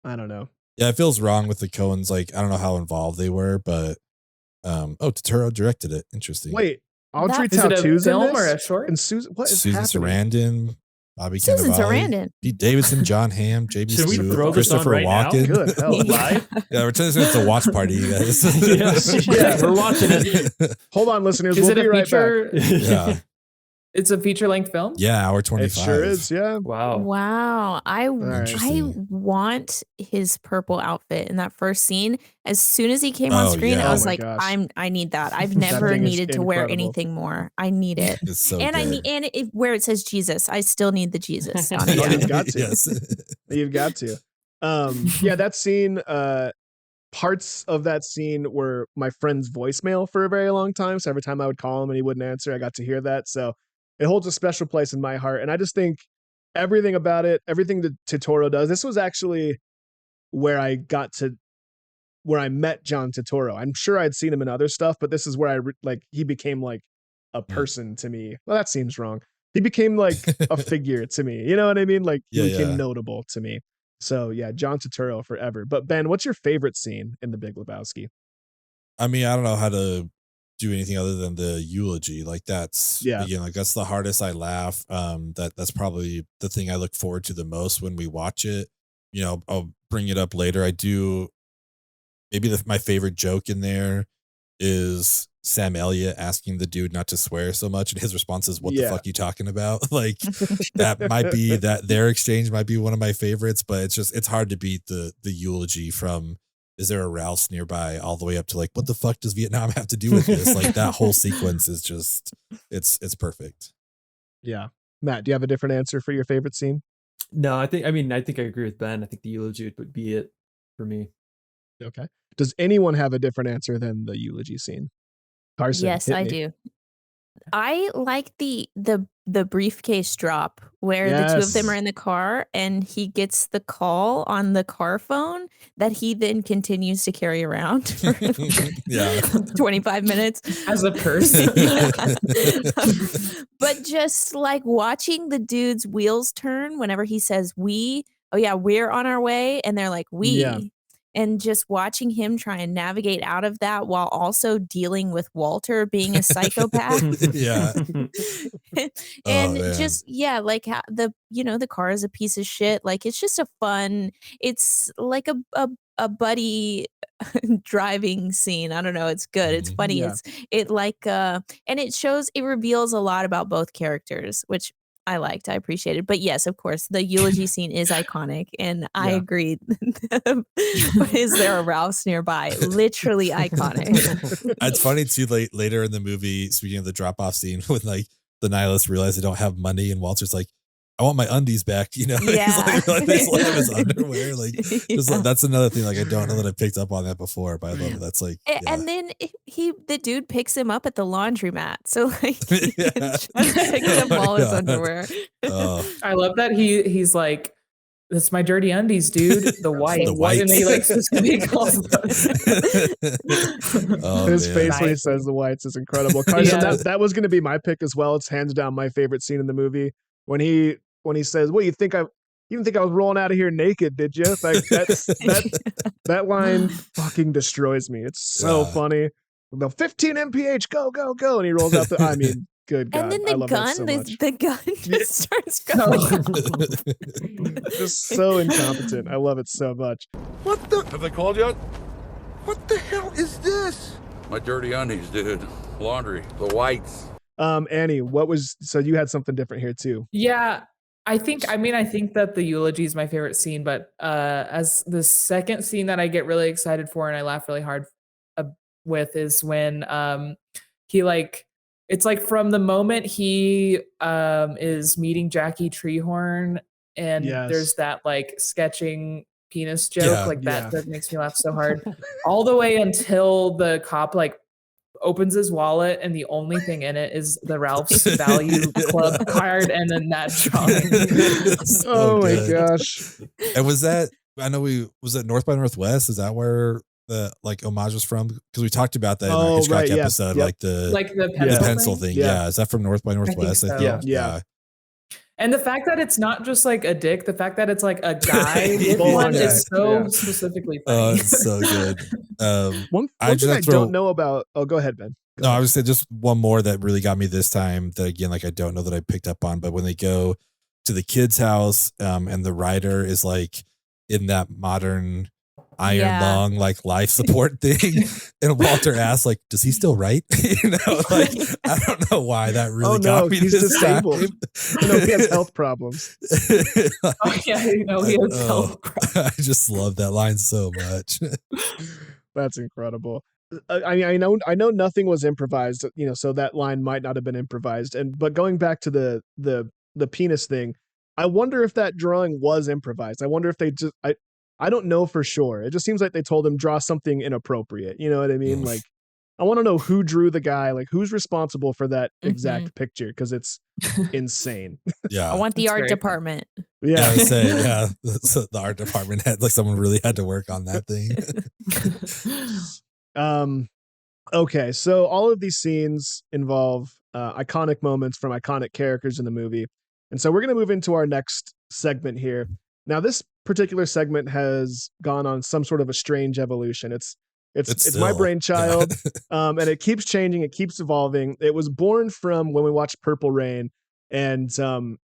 I don't know. Yeah, it feels wrong with the Coens. Like, I don't know how involved they were, but Totoro directed it. Interesting. Wait, Audrey Is it a Tauto's in film this? or a short? And Susan, what is Susan happening? Sarandon, Bobby Susan Cannavale, Sarandon. Pete Davidson, John Hamm, JB Should we Smoot, throw this on Christopher right now? Walken. Good hell. Live? Yeah, we're telling it's a watch party, you guys. Yeah, we're watching it. Hold on, listeners. Is We'll it be a right feature? back. Yeah. It's a feature-length film. Yeah, hour It 25. sure is. Yeah. Wow. Wow. I Interesting. want his purple outfit in that first scene. As soon as he came on Oh, screen, yeah. I was Oh my like, gosh. I need that. I've That never thing is needed to wear incredible. anything more. I need it. It's so And good. where it says Jesus, I still need the Jesus on it. Oh, you've got to. Yes. You've got to. Yeah, that scene. parts of that scene were my friend's voicemail for a very long time. So every time I would call him and he wouldn't answer, I got to hear that. So it holds a special place in my heart. And I just think everything about it, everything that Totoro does, this was actually where I met John Turturro. I'm sure I'd seen him in other stuff, but this is where he became like a person to me. Well, that seems wrong. He became like a figure to me. You know what I mean? Like he became notable to me. So yeah, John Turturro forever. But Ben, what's your favorite scene in The Big Lebowski? I mean, I don't know how to do anything other than the eulogy. Like that's again, like that's the hardest I laugh. That's probably the thing I look forward to the most when we watch it. You know, I'll bring it up later. I do. Maybe my favorite joke in there is Sam Elliott asking the dude not to swear so much, and his response is, "What the fuck you talking about?" Like that might be their exchange might be one of my favorites, but it's hard to beat the eulogy from "Is there a Ralph's nearby?" all the way up to like, "What the fuck does Vietnam have to do with this?" Like that whole sequence is just it's perfect. Yeah, Matt, do you have a different answer for your favorite scene? No, I think I agree with Ben. I think the eulogy would be it for me. Okay. Does anyone have a different answer than the eulogy scene? Carsen, yes, I do. I like the briefcase drop where the two of them are in the car and he gets the call on the car phone that he then continues to carry around for 25 minutes as a person. But just like watching the dude's wheels turn whenever he says we're on our way, and they're like and just watching him try and navigate out of that while also dealing with Walter being a psychopath. And like how the car is a piece of shit. Like it's just it's like a buddy driving scene. I don't know. It's good. It's funny. Yeah. And it reveals a lot about both characters, which I liked. I appreciated. But yes, of course, the eulogy scene is iconic, and I agreed. Is there a Ralph's nearby? Literally iconic. It's funny too. Later in the movie, speaking of the drop-off scene, when like the nihilists realize they don't have money, and Walter's like, "I want my undies back," you know. He's like they still have his underwear. Like, that's another thing. Like, I don't know that I picked up on that before, but I love it. That's like, and then the dude picks him up at the laundromat, so like picks up all his underwear. I love that he's like, "That's my dirty undies, dude." The white, and he like specifically calls his face when he says the whites is incredible. Carsen, that was going to be my pick as well. It's hands down my favorite scene in the movie. When he says, "Well, you didn't think I was rolling out of here naked, did you?" Like that line fucking destroys me. It's so funny. The 15 mph, go, and he rolls out I mean, good God. And then the gun just starts going. Just so incompetent. I love it so much. What the? Have they called yet? What the hell is this? My dirty undies, dude. Laundry. The whites. Annie, so you had something different here too. Yeah, I think that the eulogy is my favorite scene, but as the second scene that I get really excited for and I laugh really hard with is when he it's like from the moment he is meeting Jackie Treehorn and there's that like sketching penis joke that makes me laugh so hard all the way until the cop like opens his wallet and the only thing in it is the Ralph's Value Club card and then that drawing. Oh my gosh. And was that North by Northwest? Is that where the like homage was from? Because we talked about that in our Hitchcock episode, like the pencil thing. Yeah. Is that from North by Northwest? I think so. Yeah. And the fact that it's not just like a dick, the fact that it's like a guy with one is so specifically funny. It's so good. One thing I don't know about. Oh, go ahead, Ben. No, I was saying just one more that really got me this time that again, like I don't know that I picked up on, but when they go to the kid's house and the writer is like in that modern iron lung like life support thing and Walter asks like, does he still write? You know, like I don't know why that really got me. He's disabled. He has health problems. He has health problems. I just love that line so much. That's incredible. I know nothing was improvised, so that line might not have been improvised. But going back to the penis thing, I wonder if that drawing was improvised. I wonder if they just I don't know for sure. It just seems like they told him draw something inappropriate. You know what I mean? Like, I want to know who drew the guy, like who's responsible for that exact picture, because it's insane. Yeah. I want the art department. Yeah, I would say, yeah. So the art department had like someone really had to work on that thing. Okay, so all of these scenes involve iconic moments from iconic characters in the movie. And so we're going to move into our next segment here. Now, this particular segment has gone on some sort of a strange evolution. It's my brainchild, and it keeps changing. It keeps evolving. It was born from when we watched Purple Rain, and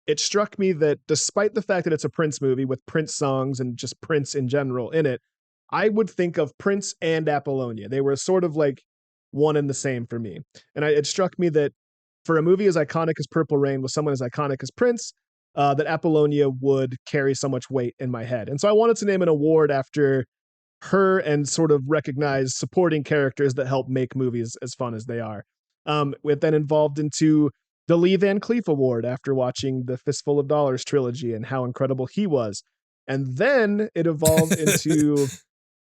it struck me that despite the fact that it's a Prince movie with Prince songs and just Prince in general in it, I would think of Prince and Apollonia. They were sort of like one and the same for me. And it struck me that for a movie as iconic as Purple Rain with someone as iconic as Prince, that Apollonia would carry so much weight in my head. And so I wanted to name an award after her and sort of recognize supporting characters that help make movies as fun as they are. It then involved into the Lee Van Cleef Award after watching the Fistful of Dollars trilogy and how incredible he was. And then it evolved into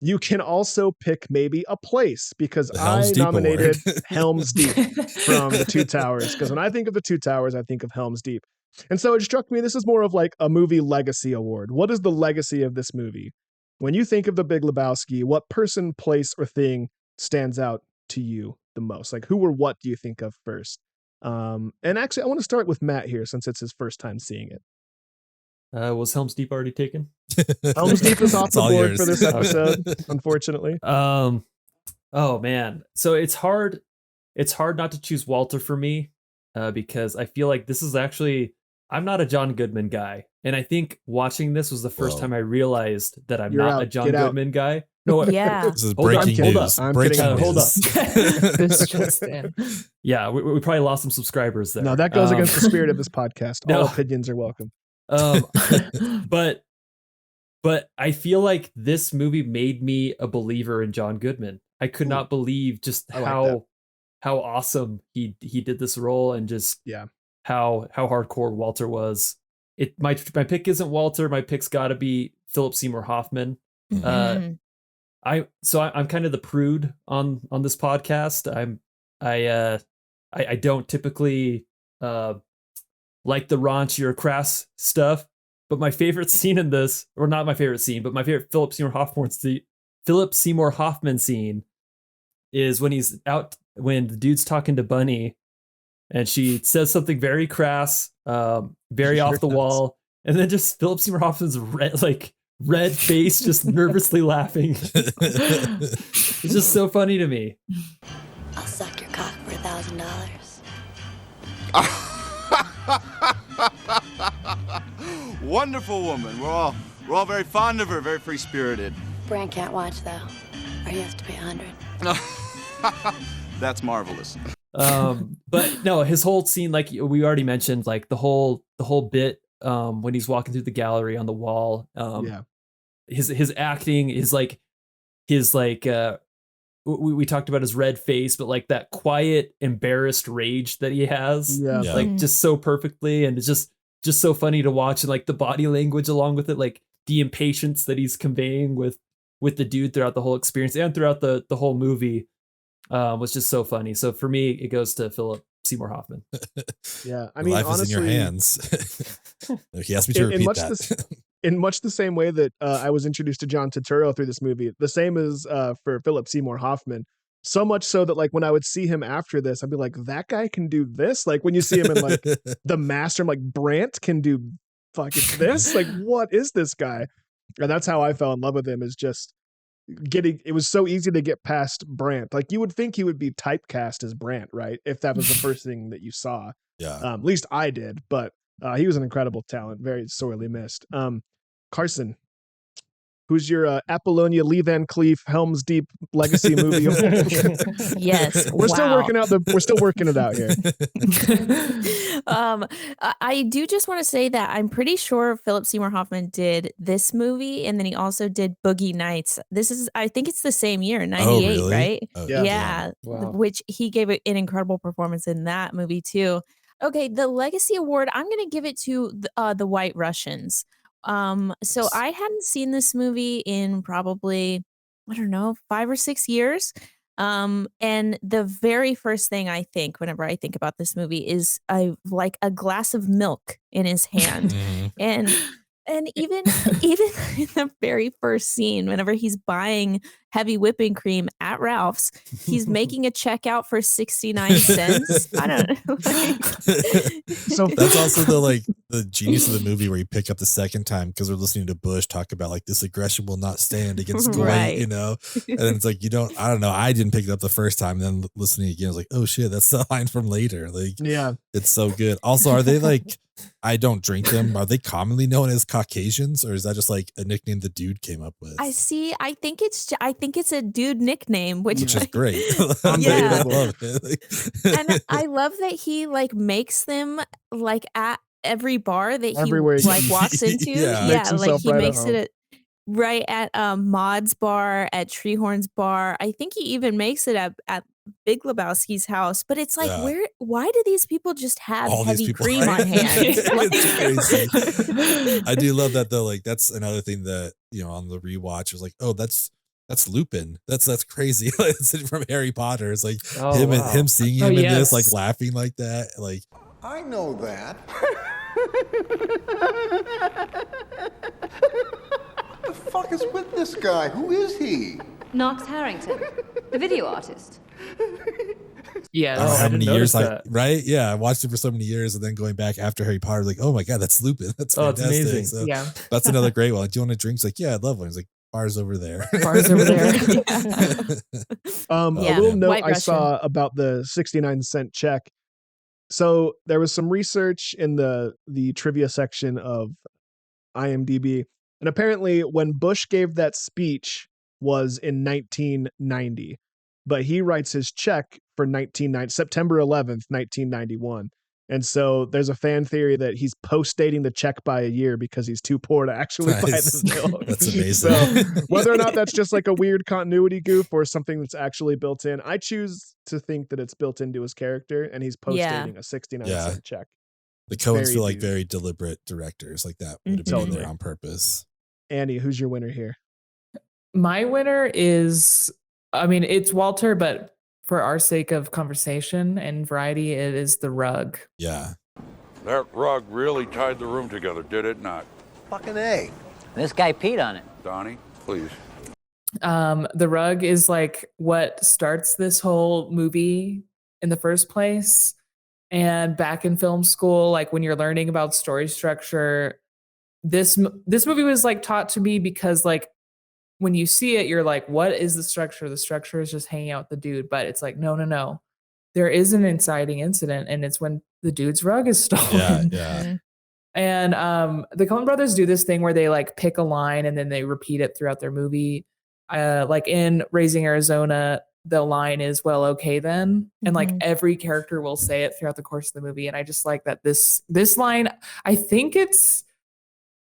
you can also pick maybe a place, because I nominated Helm's Deep from the Two Towers. Because when I think of the Two Towers, I think of Helm's Deep. And so it struck me, this is more of like a movie legacy award. What is the legacy of this movie? When you think of the Big Lebowski, what person, place, or thing stands out to you the most? Like who or what do you think of first? And actually, I want to start with Matt here since it's his first time seeing it. Was Helm's Deep already taken? Helm's Deep is off the board for this episode, unfortunately. Oh man. So it's hard not to choose Walter for me, because I feel like this is actually, I'm not a John Goodman guy. And I think watching this was the first time I realized that I'm not a John Goodman guy. No, yeah. This is breaking news. Hold up. This just in. Yeah, we probably lost some subscribers there. No, that goes against the spirit of this podcast. All opinions are welcome. But I feel like this movie made me a believer in John Goodman. I could not believe just how awesome he did this role, and just how hardcore Walter was. My pick isn't Walter. My pick's got to be Philip Seymour Hoffman. I'm kind of the prude on this podcast. I don't typically like the raunch or crass stuff, but my favorite scene in this, or not my favorite scene, but my favorite Philip Seymour Hoffman scene is when he's out, when the dude's talking to Bunny and she says something very crass, very off the wall, and then just Philip Seymour Hoffman's red face, just nervously laughing. It's just so funny to me. I'll suck your cock for $1,000. Wonderful woman. We're all very fond of her, very free-spirited. Brand can't watch though, or he has to pay $100. That's marvelous. But no, his whole scene, like we already mentioned, like the whole bit when he's walking through the gallery on the wall. His acting is like we talked about his red face, but like that quiet, embarrassed rage that he has, like just so perfectly, and it's just so funny to watch, and like the body language along with it, like the impatience that he's conveying with the dude throughout the whole experience and throughout the whole movie was just so funny. So for me, it goes to Philip Seymour Hoffman. Yeah, I mean, life honestly, is in your hands. He asked me to repeat that. In much the same way that I was introduced to John Turturro through this movie, the same as for Philip Seymour Hoffman. So much so that like when I would see him after this, I'd be like, that guy can do this. Like when you see him in like The Master, I'm like, Brandt can do fucking this. Like, what is this guy? And that's how I fell in love with him, is just it was so easy to get past Brandt. Like you would think he would be typecast as Brandt, right? If that was the first thing that you saw. Yeah. At least I did, but he was an incredible talent, very sorely missed. Carsen, who's your Apollonia Lee Van Cleef Helm's Deep legacy movie? Yes, we're still working it out here. I do just want to say that I'm pretty sure Philip Seymour Hoffman did this movie, and then he also did Boogie Nights. I think it's the same year, 98, really? right? Oh, yeah. Wow. Which he gave an incredible performance in that movie too. Okay, the Legacy Award, I'm going to give it to the White Russians. So I hadn't seen this movie in probably, I don't know, 5 or 6 years. And the very first thing I think whenever I think about this movie is like a glass of milk in his hand. And even in the very first scene, whenever he's buying heavy whipping cream at Ralph's, he's making a checkout for 69 cents. I don't know. So that's also the genius of the movie where you pick up the second time because we're listening to Bush talk about like this aggression will not stand against Dwight, Right. you know, and then it's like I don't know, I didn't pick it up the first time, and then listening again, I was like, oh shit, that's the line from later. Like, yeah, it's so good. Also, are they like? I don't drink them. Are they commonly known as Caucasians, or is that just like a nickname the dude came up with? I think it's a dude nickname, which is great. Yeah. I love it. And I love that he like makes them like at every bar that he Everywhere he like goes. walks into. Yeah. Makes Like himself he right at makes home. it right at Maud's bar, at Treehorn's bar. I think he even makes it at Big Lebowski's house. But it's like, Yeah. why do these people just have All these heavy people, cream right? on hand? It's crazy. I do love that though. Like that's another thing that on the rewatch was like, oh, that's Lupin. That's crazy. It's from Harry Potter. It's like him seeing him in this, like laughing like that. Like I know that. The fuck is with this guy? Who is he? Knox Harrington, the video artist. Yeah, I don't know how didn't many years, notice that. right? Yeah, I watched it for so many years, and then going back after Harry Potter, like, oh my god, that's Lupin. That's Oh, it's fantastic. amazing. So Yeah. that's another great one. Like, do you want a drink? He's like, yeah, I'd love one. He's like, bar's over there. Bars over there. Yeah. A little note White I saw about the 69-cent check. So there was some research in the trivia section of IMDb, and apparently when Bush gave that speech was in 1990, but he writes his check for September 11th, 1991. And so there's a fan theory that he's post-dating the check by a year because he's too poor to actually buy Nice. the milk. That's amazing. So whether or not that's just like a weird continuity goof or something that's actually built in, I choose to think that it's built into his character and he's post-dating a 69-cent check. The Coens Very feel like deep. very deliberate directors. Like that would have been in there on purpose. Annie, who's your winner here? My winner is, I mean, it's Walter, but for our sake of conversation and variety, it is The Rug. Yeah. That rug really tied the room together, did it not? Fucking A. This guy peed on it. Donnie, please. The Rug is like what starts this whole movie in the first place. And back in film school, like when you're learning about story structure, this movie was like taught to me because like when you see it, you're like, what is the structure? The structure is just hanging out with the dude. But it's like, no. There is an inciting incident, and it's when the dude's rug is stolen. Yeah. And the Coen brothers do this thing where they like pick a line and then they repeat it throughout their movie. Like in Raising Arizona, the line is, well, okay then. And like every character will say it throughout the course of the movie. And I just like that this line, I think it's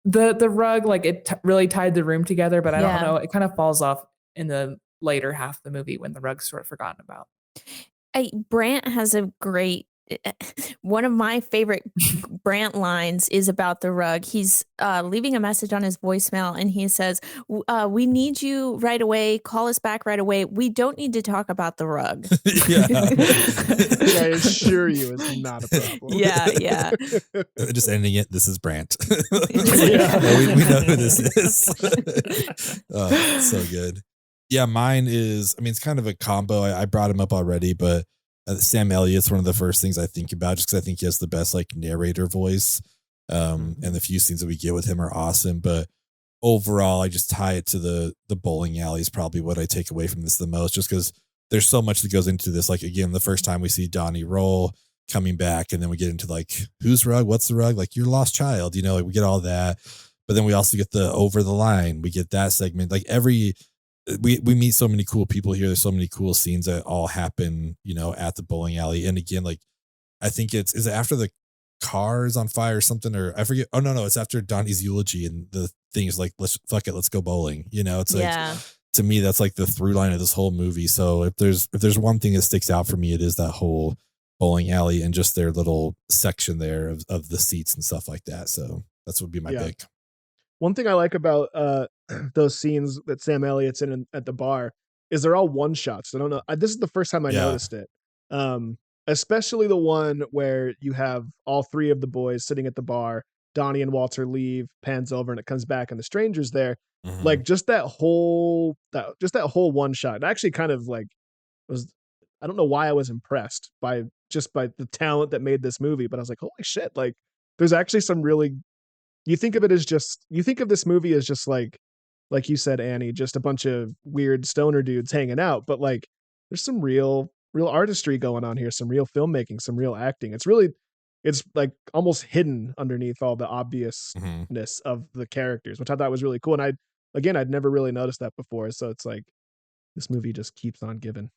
the rug, like it really tied the room together, but I don't know. It kind of falls off in the later half of the movie when the rug's sort of forgotten about. Brant has a great, one of my favorite Brant lines is about the rug. He's leaving a message on his voicemail and he says, we need you right away. Call us back right away. We don't need to talk about the rug. Which I assure you is not a problem. Yeah. Just ending it. This is Brant. Yeah. we know who this is. Oh, so good. Yeah, mine is, I mean, it's kind of a combo. I brought him up already, but Sam Elliott's one of the first things I think about just because I think he has the best like narrator voice. And the few scenes that we get with him are awesome. But overall, I just tie it to the bowling alley is probably what I take away from this the most, just because there's so much that goes into this. Like, again, the first time we see Donnie roll coming back, and then we get into like, whose rug? What's the rug? Like, your lost child, like we get all that. But then we also get the over the line. We get that segment. Like we meet so many cool people here. There's so many cool scenes that all happen, at the bowling alley. And again, like, I think is it after the car is on fire or something, or I forget. Oh, no. It's after Donnie's eulogy. And the thing is like, let's go bowling. It's like, to me, that's like the through line of this whole movie. So if there's one thing that sticks out for me, it is that whole bowling alley and just their little section there of the seats and stuff like that. So that's would be my pick. one thing I like about those scenes that Sam Elliott's in at the bar is they're all one shots. I don't know. This is the first time I noticed it. Especially the one where you have all three of the boys sitting at the bar. Donnie and Walter leave, pans over, and it comes back, and the stranger's there. Mhm. Like just that whole one shot. It actually kind of like was. I don't know why I was impressed by the talent that made this movie, but I was like, holy shit! Like, there's actually some really. You think of this movie as just like you said, Annie, just a bunch of weird stoner dudes hanging out, but like, there's some real artistry going on here, some real filmmaking, some real acting. It's like almost hidden underneath all the obviousness of the characters, which I thought was really cool. And I'd never really noticed that before. So it's like, this movie just keeps on giving.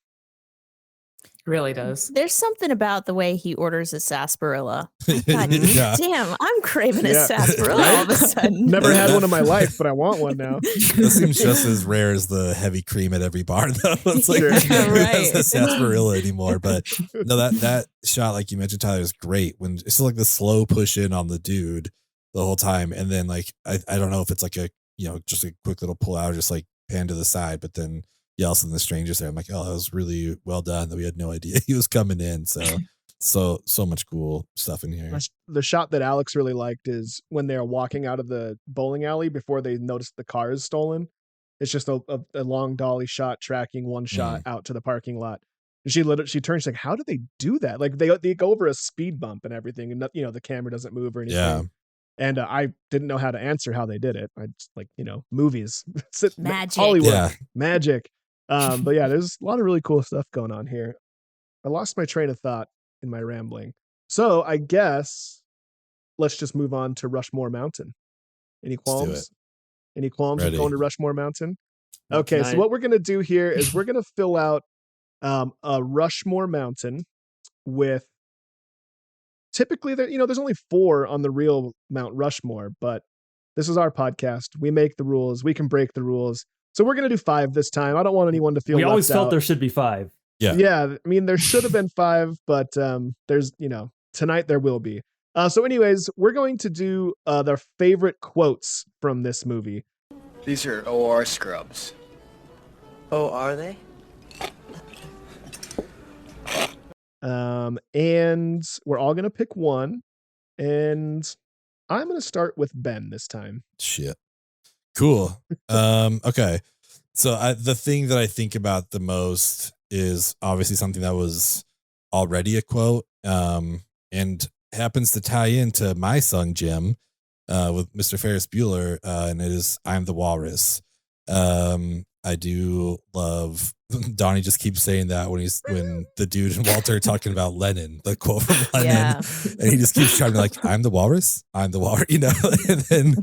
Really does. There's something about the way he orders a sarsaparilla. God Yeah. damn, I'm craving a sarsaparilla all of a sudden. Never had one in my life, but I want one now. That seems just as rare as the heavy cream at every bar, though. It's like, Sure. who Right. has a sarsaparilla anymore? But no, that shot, like you mentioned, Tyler, is great. When it's like the slow push in on the dude the whole time, and then like I don't know if it's like a just a quick little pull out, or just like pan to the side, but then all of a sudden the stranger's there. I'm like, oh, that was really well done. That we had no idea he was coming in. So much cool stuff in here. The shot that Alex really liked is when they're walking out of the bowling alley before they notice the car is stolen. It's just a long dolly shot tracking one shot out to the parking lot. And she turns, she's like, how do they do that? Like they go over a speed bump and everything, and the camera doesn't move or anything. Yeah. And I didn't know how to answer how they did it. I just like, movies, Magic. Hollywood, Yeah. magic. But yeah, there's a lot of really cool stuff going on here. I lost my train of thought in my rambling. So I guess let's just move on to Rushmore Mountain. Any qualms? Let's do it. Any qualms with Ready. going to Rushmore Mountain? Not Okay, so tonight. what we're going to do here is we're going to fill out a Rushmore Mountain with typically there's only 4 on the real Mount Rushmore, but this is our podcast. We make the rules. We can break the rules. So we're going to do 5 this time. I don't want anyone to feel We left always felt out. there should be 5. Yeah, I mean, there should have been 5, but there's, tonight there will be. So anyways, we're going to do their favorite quotes from this movie. These are OR scrubs. Oh, are they? And we're all going to pick one. And I'm going to start with Ben this time. Shit. Cool. Okay. So the thing that I think about the most is obviously something that was already a quote, and happens to tie into my son Jim, with Mr. Ferris Bueller, and it is "I'm the Walrus." I do love Donnie just keeps saying that when the dude and Walter are talking about Lenin, the quote from Lenin, Yeah. and he just keeps trying to like, "I'm the walrus, I'm the walrus," and then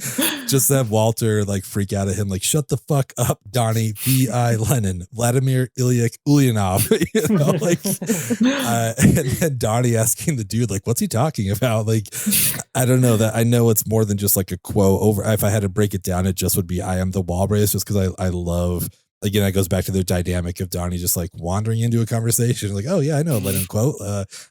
just have Walter like freak out at him, like, "Shut the fuck up, Donnie, B.I. Lenin, Vladimir Ilyich Ulyanov," and then Donnie asking the dude, like, what's he talking about? Like, I don't know, that I know it's more than just like a quote. If I had to break it down, it just would be "I am the walrus," just because I love. Again, it goes back to the dynamic of Donnie just like wandering into a conversation, like, "Oh yeah, I know Lenin quote.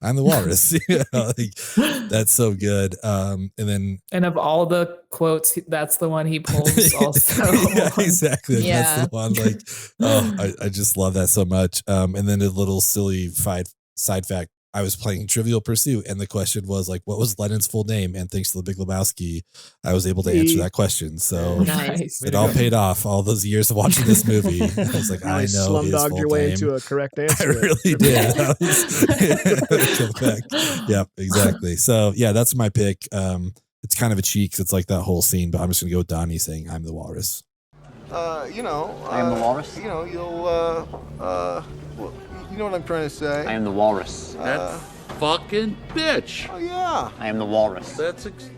I'm the walrus." Like, that's so good. And of all the quotes, that's the one he pulls. Also, yeah, exactly. Like, Yeah. that's the one. Like, oh, I just love that so much. And then a little silly side fact. I was playing Trivial Pursuit, and the question was like, what was Lenin's full name? And thanks to the Big Lebowski, I was able to answer that question. So Nice. it all paid off. All those years of watching this movie, I was like, I know his slumdogged full your way name. into a correct I answer. really did. Yep, exactly. So yeah, that's my pick. It's kind of a cheat 'cause it's like that whole scene, but I'm just gonna go with Donnie saying, "I'm the walrus." I am the walrus. You'll, you know what I'm trying to say. I am the walrus. That fucking bitch. Oh, yeah. I am the walrus.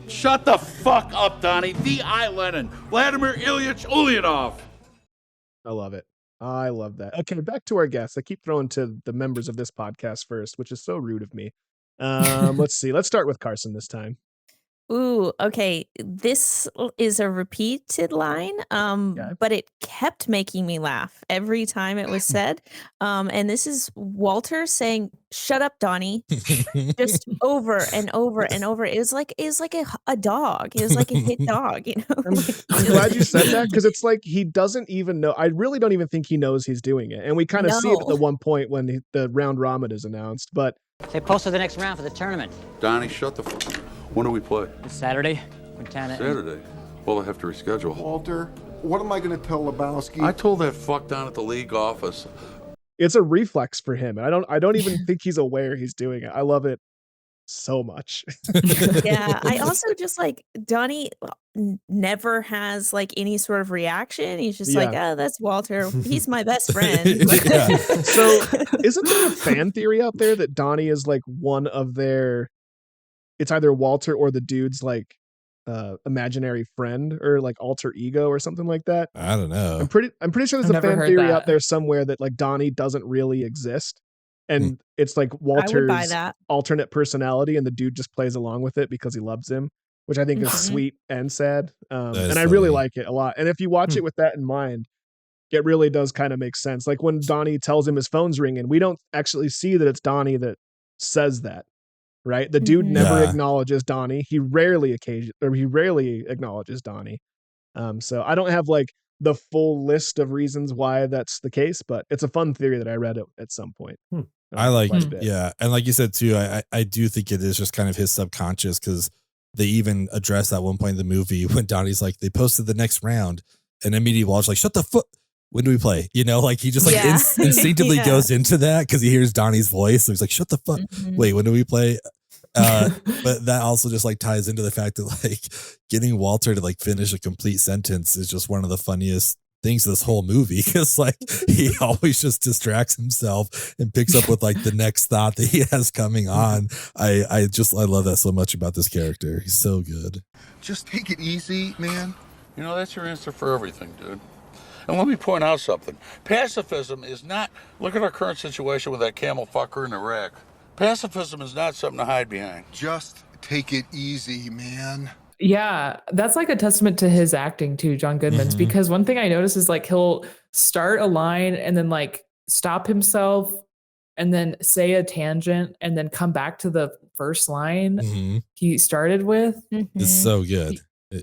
Shut the fuck up, Donnie. V.I. Lenin, Vladimir Ilyich Ulyanov. I love it. I love that. Okay, back to our guests. I keep throwing to the members of this podcast first, which is so rude of me. Let's see. Let's start with Carsen this time. Ooh, okay. This is a repeated line, but it kept making me laugh every time it was said. And this is Walter saying, "Shut up, Donnie," just over and over and over. It was like a dog. It was like a hit dog, you know. I'm glad you said that, because it's like he doesn't even know. I really don't even think he knows he's doing it, and we kind of see it at the one point when the round robin is announced. But They posted the next round for the tournament. Donnie, shut the fuck. When do we play? It's Saturday. Montana. Saturday. Well, I have to reschedule. Walter, what am I going to tell Lebowski? I told that fuck down at the league office. it's a reflex for him, and I don't even think he's aware he's doing it. I love it so much. Yeah, I also just like Donnie never has like any sort of reaction. He's just like, oh, that's Walter. He's my best friend. So isn't there a fan theory out there that Donnie is like one of their, it's either Walter or the dude's like imaginary friend or like alter ego or something like that? I don't know. I'm pretty sure there's a fan theory out there somewhere that like Donnie doesn't really exist. And it's like Walter's alternate personality, and the dude just plays along with it because he loves him, which I think is sweet and sad. And I really like it a lot. And if you watch it with that in mind, it really does kind of make sense. Like when Donnie tells him his phone's ringing, we don't actually see that it's Donnie that says that, right? The dude never acknowledges Donnie. He rarely acknowledges Donnie. So I don't have like the full list of reasons why that's the case, but it's a fun theory that I read at some point. I like, and like you said too, I do think it is just kind of his subconscious, because they even address that one point in the movie when Donnie's like, they posted the next round, and immediately Walter's like, shut the fuck. When do we play? You know, like he just like instinctively goes into that because he hears Donnie's voice. So he's like, shut the fuck. Wait, when do we play? But that also just like ties into the fact that like getting Walter to like finish a complete sentence is just one of the funniest things of this whole movie, because like he always just distracts himself and picks up with like the next thought that he has coming on. I love that so much about this character. He's so good. Just take it easy, man. You know, that's your answer for everything, dude. And let me point out something. Pacifism is not, look at our current situation with that camel fucker in Iraq. Pacifism is not something to hide behind. Just take it easy, man. Yeah, that's like a testament to his acting too, John Goodman's, because one thing I notice is like he'll start a line and then like stop himself and then say a tangent and then come back to the first line he started with. It's so good.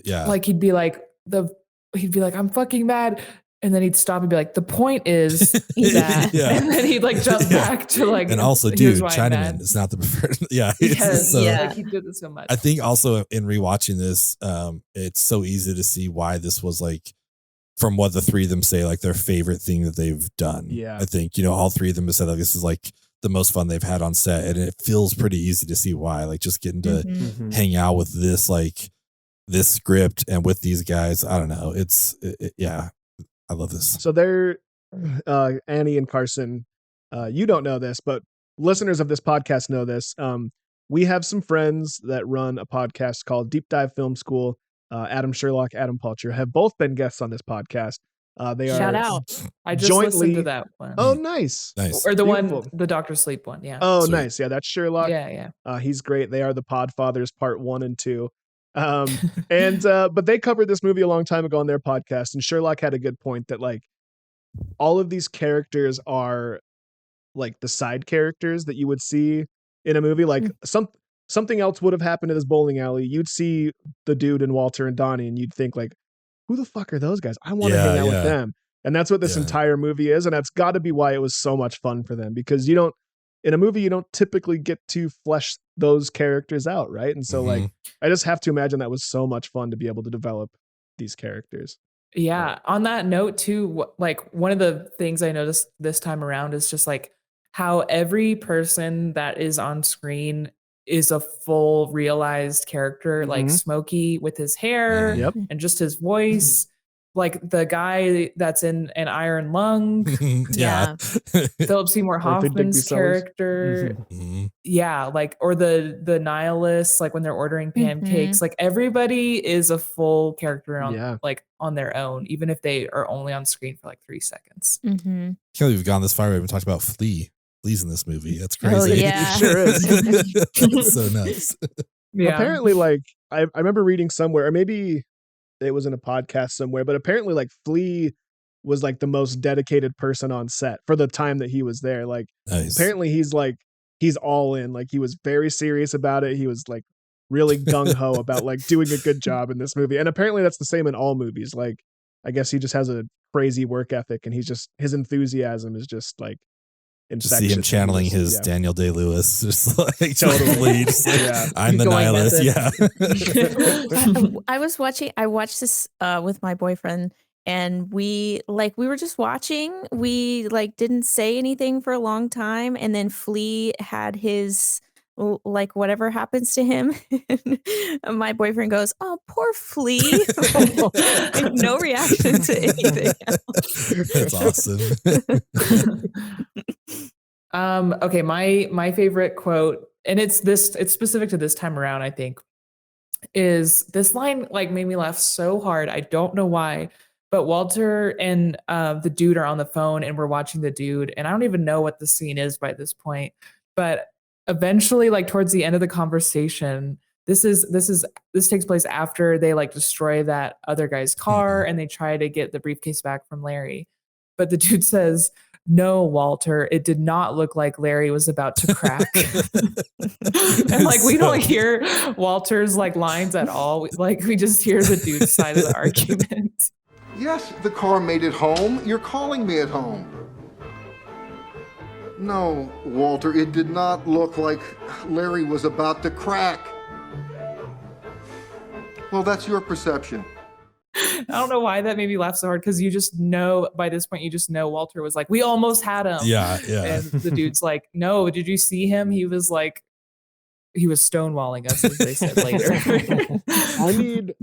Like he'd be like, I'm fucking mad. And then he'd stop and be like, the point is that. And then he'd like jump back to like, and also, dude, Chinaman is not the preferred. Like he did this so much. I think also in rewatching this, it's so easy to see why this was like, from what the three of them say, like their favorite thing that they've done. Yeah. I think, you know, all three of them have said like this is like the most fun they've had on set. And it feels pretty easy to see why, like just getting to hang out with this, like this script and with these guys. I don't know. I love this. So they're Annie and Carsen. You don't know this, but listeners of this podcast know this. We have some friends that run a podcast called Deep Dive Film School. Adam Sherlock, Adam Palcher have both been guests on this podcast. They Shout are out. I just listened to that one. Oh, nice. Or the one, the Dr. Sleep one. Yeah. Oh, nice. Yeah, that's Sherlock. Yeah. He's great. They are the Podfathers Part 1 and 2. But they covered this movie a long time ago on their podcast, and Sherlock had a good point that like all of these characters are like the side characters that you would see in a movie. Like something else would have happened in this bowling alley. You'd see the dude and Walter and Donnie, and you'd think like, who the fuck are those guys? I want to hang out with them. And that's what this entire movie is, and that's got to be why it was so much fun for them, because in a movie, you don't typically get to flesh those characters out, right? And so, like, I just have to imagine that was so much fun to be able to develop these characters. Yeah. On that note, too, like, one of the things I noticed this time around is just like how every person that is on screen is a full realized character, like Smokey with his hair and just his voice. Like the guy that's in An Iron Lung. Philip Seymour Hoffman's character. Yeah, like, or the nihilists, like when they're ordering pancakes. Like everybody is a full character on their own, even if they are only on screen for like 3 seconds. I can't believe we've gone this far. We haven't talked about Flea. Flea's in this movie. That's crazy. Oh, yeah. It sure is. That's so nuts. apparently, like I remember reading somewhere, or maybe it was in a podcast somewhere, but apparently like Flea was like the most dedicated person on set for the time that he was there. Like apparently he's all in, like he was very serious about it. He was like really gung-ho about like doing a good job in this movie. And apparently that's the same in all movies. Like I guess he just has a crazy work ethic, and his enthusiasm is just like infectious. To see him channeling his Daniel Day-Lewis, just like totally, just like, I'm the nihilist. Yeah. I watched this with my boyfriend, and we were just watching. We like didn't say anything for a long time, and then Flea had his like whatever happens to him. And my boyfriend goes, "Oh, poor Flea." Like, no reaction to anything else. That's awesome. Okay, my favorite quote, and it's specific to this time around, I think, is this line like made me laugh so hard. I don't know why, but Walter and the dude are on the phone, and we're watching the dude, and I don't even know what the scene is by this point, but eventually, like towards the end of the conversation, this takes place after they like destroy that other guy's car and they try to get the briefcase back from Larry. But the dude says, "No, Walter, it did not look like Larry was about to crack." And like we don't hear Walter's like lines at all. We just hear the dude's side of the argument. Yes, the car made it home. You're calling me at home. No, Walter, it did not look like Larry was about to crack. Well, that's your perception. I don't know why that made me laugh so hard, because you just know by this point, Walter was like, "We almost had him." Yeah. And the dude's like, "No, did you see him? He was stonewalling us," as they said later.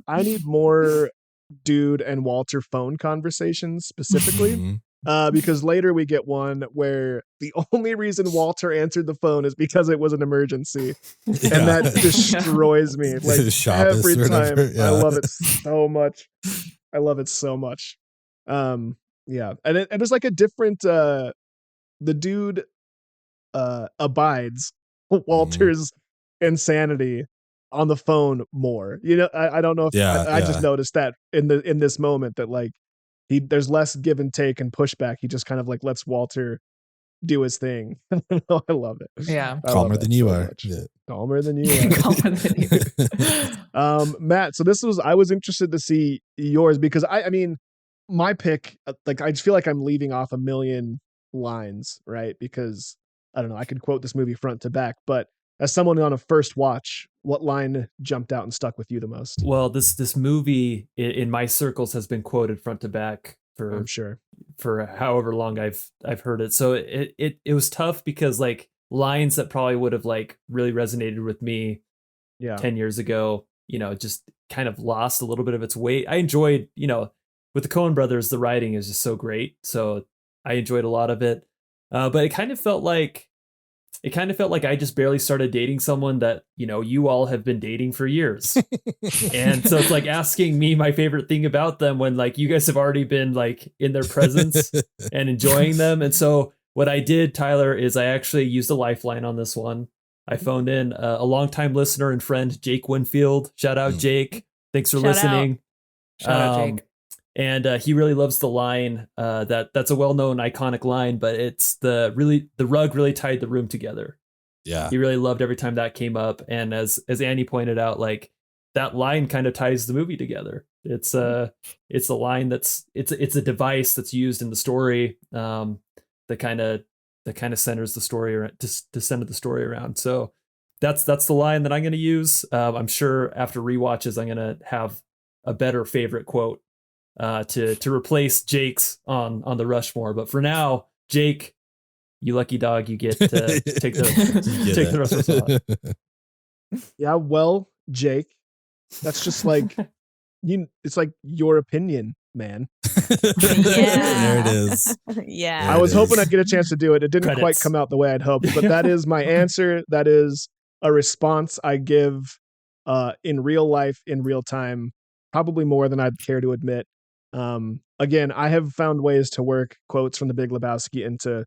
I need more dude and Walter phone conversations specifically. Because later we get one where the only reason Walter answered the phone is because it was an emergency, and that destroys me. Like Shabbos every time, yeah. I love it so much. Yeah, and it's like a different. The dude abides Walter's insanity on the phone more. You know, I don't know if I just noticed that in this moment that like. There's less give and take and pushback. He just kind of like lets Walter do his thing. I love it. Yeah. Calmer than you are. Yeah. Calmer than you are. Calmer than you. Matt, so I was interested to see yours, because I mean, my pick, like I just feel like I'm leaving off a million lines, right? Because I don't know, I could quote this movie front to back, but as someone on a first watch, what line jumped out and stuck with you the most? Well, this movie in my circles has been quoted front to back for I'm sure for however long I've heard it. So it was tough, because like lines that probably would have like really resonated with me 10 years ago, you know, just kind of lost a little bit of its weight. I enjoyed, you know, with the Coen brothers, the writing is just so great. So I enjoyed a lot of it. But it kind of felt like I just barely started dating someone that, you know, you all have been dating for years. And so it's like asking me my favorite thing about them when like you guys have already been like in their presence and enjoying them. And so what I did, Tyler, is I actually used a lifeline on this one. I phoned in a longtime listener and friend, Jake Winfield. Shout out, Jake. Thanks for listening. Shout out, Jake. And he really loves the line that's a well-known iconic line, but it's the rug really tied the room together. Yeah. He really loved every time that came up. And as Annie pointed out, like that line kind of ties the movie together. It's a line it's a device that's used in the story that kind of centers the story around, to center the story around. So that's the line that I'm going to use. I'm sure after rewatches, I'm going to have a better favorite quote to replace Jake's on the Rushmore. But for now, Jake, you lucky dog, you get to take the Rushmore spot. Yeah, well, Jake, that's just like it's like your opinion, man. There it is. Yeah. I was hoping I'd get a chance to do it. It didn't quite come out the way I'd hoped, but that is my answer. That is a response I give in real life, in real time, probably more than I'd care to admit. Again, I have found ways to work quotes from the Big Lebowski into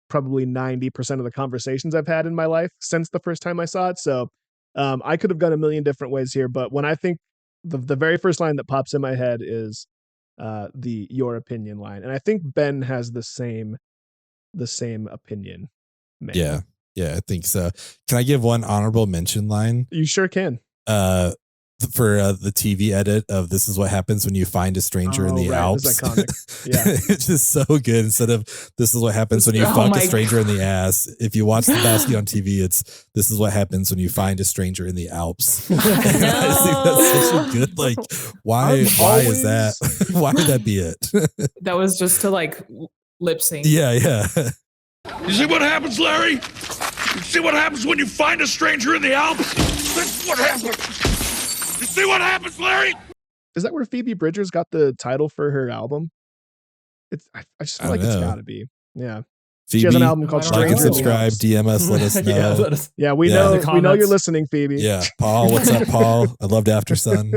probably 90% of the conversations I've had in my life since the first time I saw it. So I could have gone a million different ways here, but when I think the very first line that pops in my head is the your opinion line, and I think Ben has the same opinion. Man. Yeah, I think so. Can I give one honorable mention line? You sure can. For the TV edit of "This is what happens when you find a stranger in the Alps." It's iconic. Yeah, it's just so good. Instead of "This is what happens when you fuck a stranger in the ass," if you watch Lebowski on TV, it's "This is what happens when you find a stranger in the Alps." I think that's such a good, like, why is that? Why would that be it? That was just to like lip sync. Yeah. You see what happens, Larry? You see what happens when you find a stranger in the Alps? That's what happens. You see what happens, Larry? Is that where Phoebe Bridgers got the title for her album? I just feel like it's got to be. Yeah. Phoebe, she has an album called like and subscribe, DM us, let us know. Yeah, we know you're listening, Phoebe. Yeah, Paul, what's up, Paul? I loved After Sun.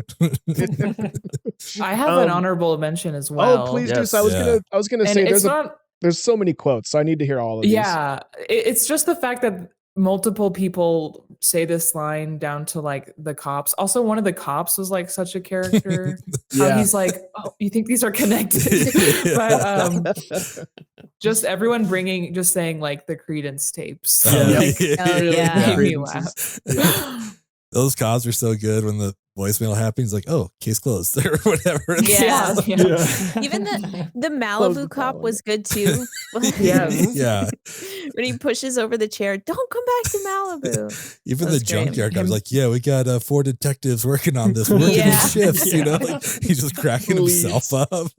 I have an honorable mention as well. Oh, please do. So I was gonna say there's so many quotes, so I need to hear all of these. Yeah, it's just the fact that multiple people say this line down to like the cops. Also, one of the cops was like such a character. He's like, "Oh, you think these are connected?" But just everyone just saying like the Credence tapes. Made me laugh. Those cops were so good when the voicemail happened. He's like, "Oh, case closed," or whatever. Yeah. Even the Malibu cop was good too. Yeah. When he pushes over the chair, "Don't come back to Malibu." Even the junkyard guy was like, "Yeah, we got 4 detectives working on this. We're working in shifts." You know, like, he's just cracking himself up.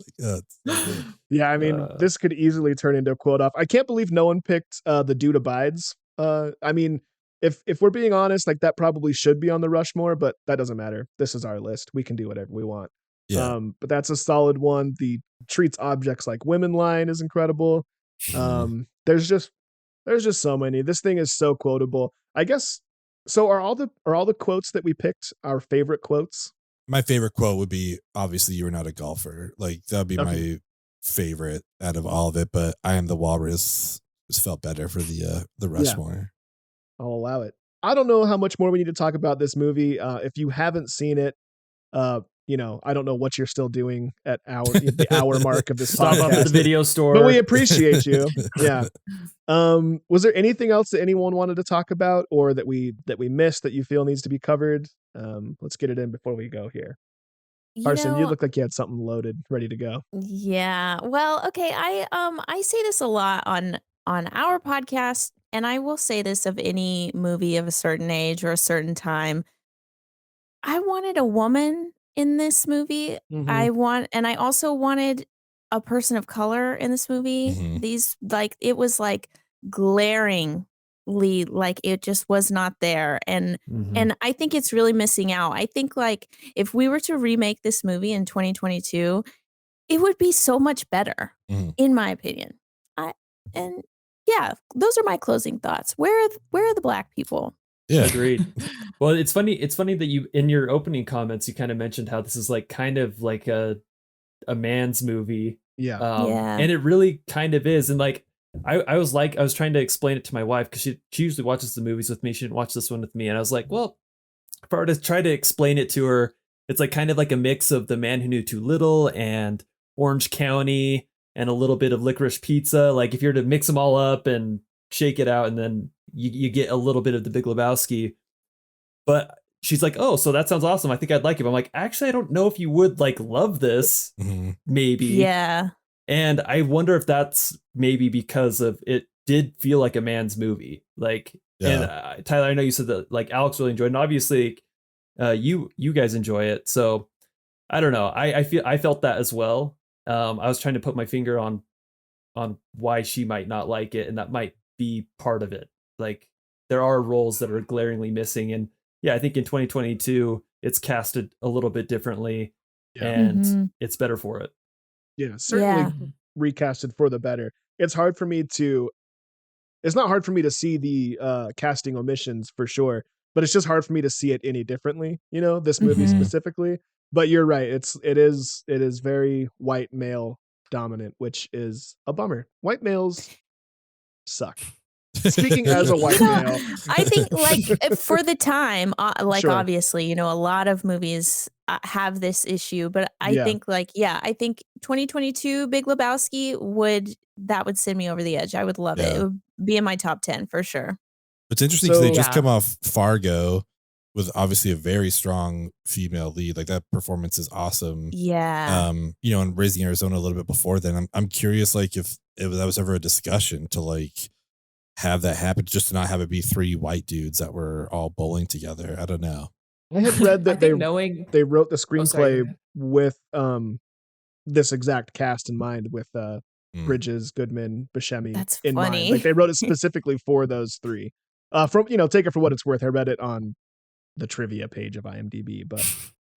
Yeah, I mean, this could easily turn into a quote off. I can't believe no one picked the Dude Abides. I mean, if we're being honest, like that probably should be on the Rushmore, but that doesn't matter. This is our list. We can do whatever we want. Yeah. But that's a solid one. The treats objects like women line is incredible. There's just so many. This thing is so quotable. I guess. So are all the quotes that we picked our favorite quotes? My favorite quote would be, obviously, "You were not a golfer." Like, that'd be my favorite out of all of it, but "I am the walrus" just felt better for the Rushmore. I'll allow it. I don't know how much more we need to talk about this movie. If you haven't seen it, I don't know what you're still doing at the hour mark of this Stop podcast. up at the video store. But we appreciate you. Yeah. Was there anything else that anyone wanted to talk about or that we missed that you feel needs to be covered? Let's get it in before we go here. Carsen, you look like you had something loaded, ready to go. Yeah. Well, okay. I say this a lot on our podcast, and I will say this of any movie of a certain age or a certain time. I wanted a woman in this movie. Mm-hmm. And I also wanted a person of color in this movie. Mhm. These, like, it was like glaringly, like it just was not there. And I think it's really missing out. I think, like, if we were to remake this movie in 2022, it would be so much better, in my opinion. Those are my closing thoughts. Where are the black people? Yeah, agreed. Well, it's funny that you, in your opening comments, you kind of mentioned how this is like kind of like a man's movie. Yeah. And it really kind of is. And like I was trying to explain it to my wife, because she usually watches the movies with me. She didn't watch this one with me, and I was like, well, if I were to try to explain it to her, it's like kind of like a mix of The Man Who Knew Too Little and Orange County and a little bit of Licorice Pizza. Like, if you're to mix them all up and shake it out, and then you get a little bit of the Big Lebowski. But she's like, "Oh, so that sounds awesome. I think I'd like it." But I'm like, actually, I don't know if you would like love this. Maybe. Yeah. And I wonder if that's maybe because of it did feel like a man's movie. Like, and Tyler, I know you said that like Alex really enjoyed it, and obviously you guys enjoy it. So I don't know. I felt that as well. I was trying to put my finger on why she might not like it, and that might be part of it. Like, there are roles that are glaringly missing, and I think in 2022 it's casted a little bit differently, and it's better for it. Yeah, certainly recasted for the better. It's not hard for me to see the casting omissions for sure, but it's just hard for me to see it any differently, this movie specifically. But you're right, it is very white male dominant, which is a bummer. White males suck. Speaking as a white male, I think like for the time, Sure. obviously, a lot of movies have this issue, but I think I think 2022 Big Lebowski would send me over the edge. I would love it. It would be in my top 10 for sure. It's interesting because they just come off Fargo with obviously a very strong female lead. Like that performance is awesome. Yeah. And Raising Arizona a little bit before then. I'm curious, like if that was ever a discussion to like have that happen, just to not have it be three white dudes that were all bowling together. I don't know. I had read that they wrote the screenplay with this exact cast in mind, with Bridges, Goodman, Buscemi. That's in funny. mind. Like they wrote it specifically for those three. From take it for what it's worth. I read it on the trivia page of IMDb, but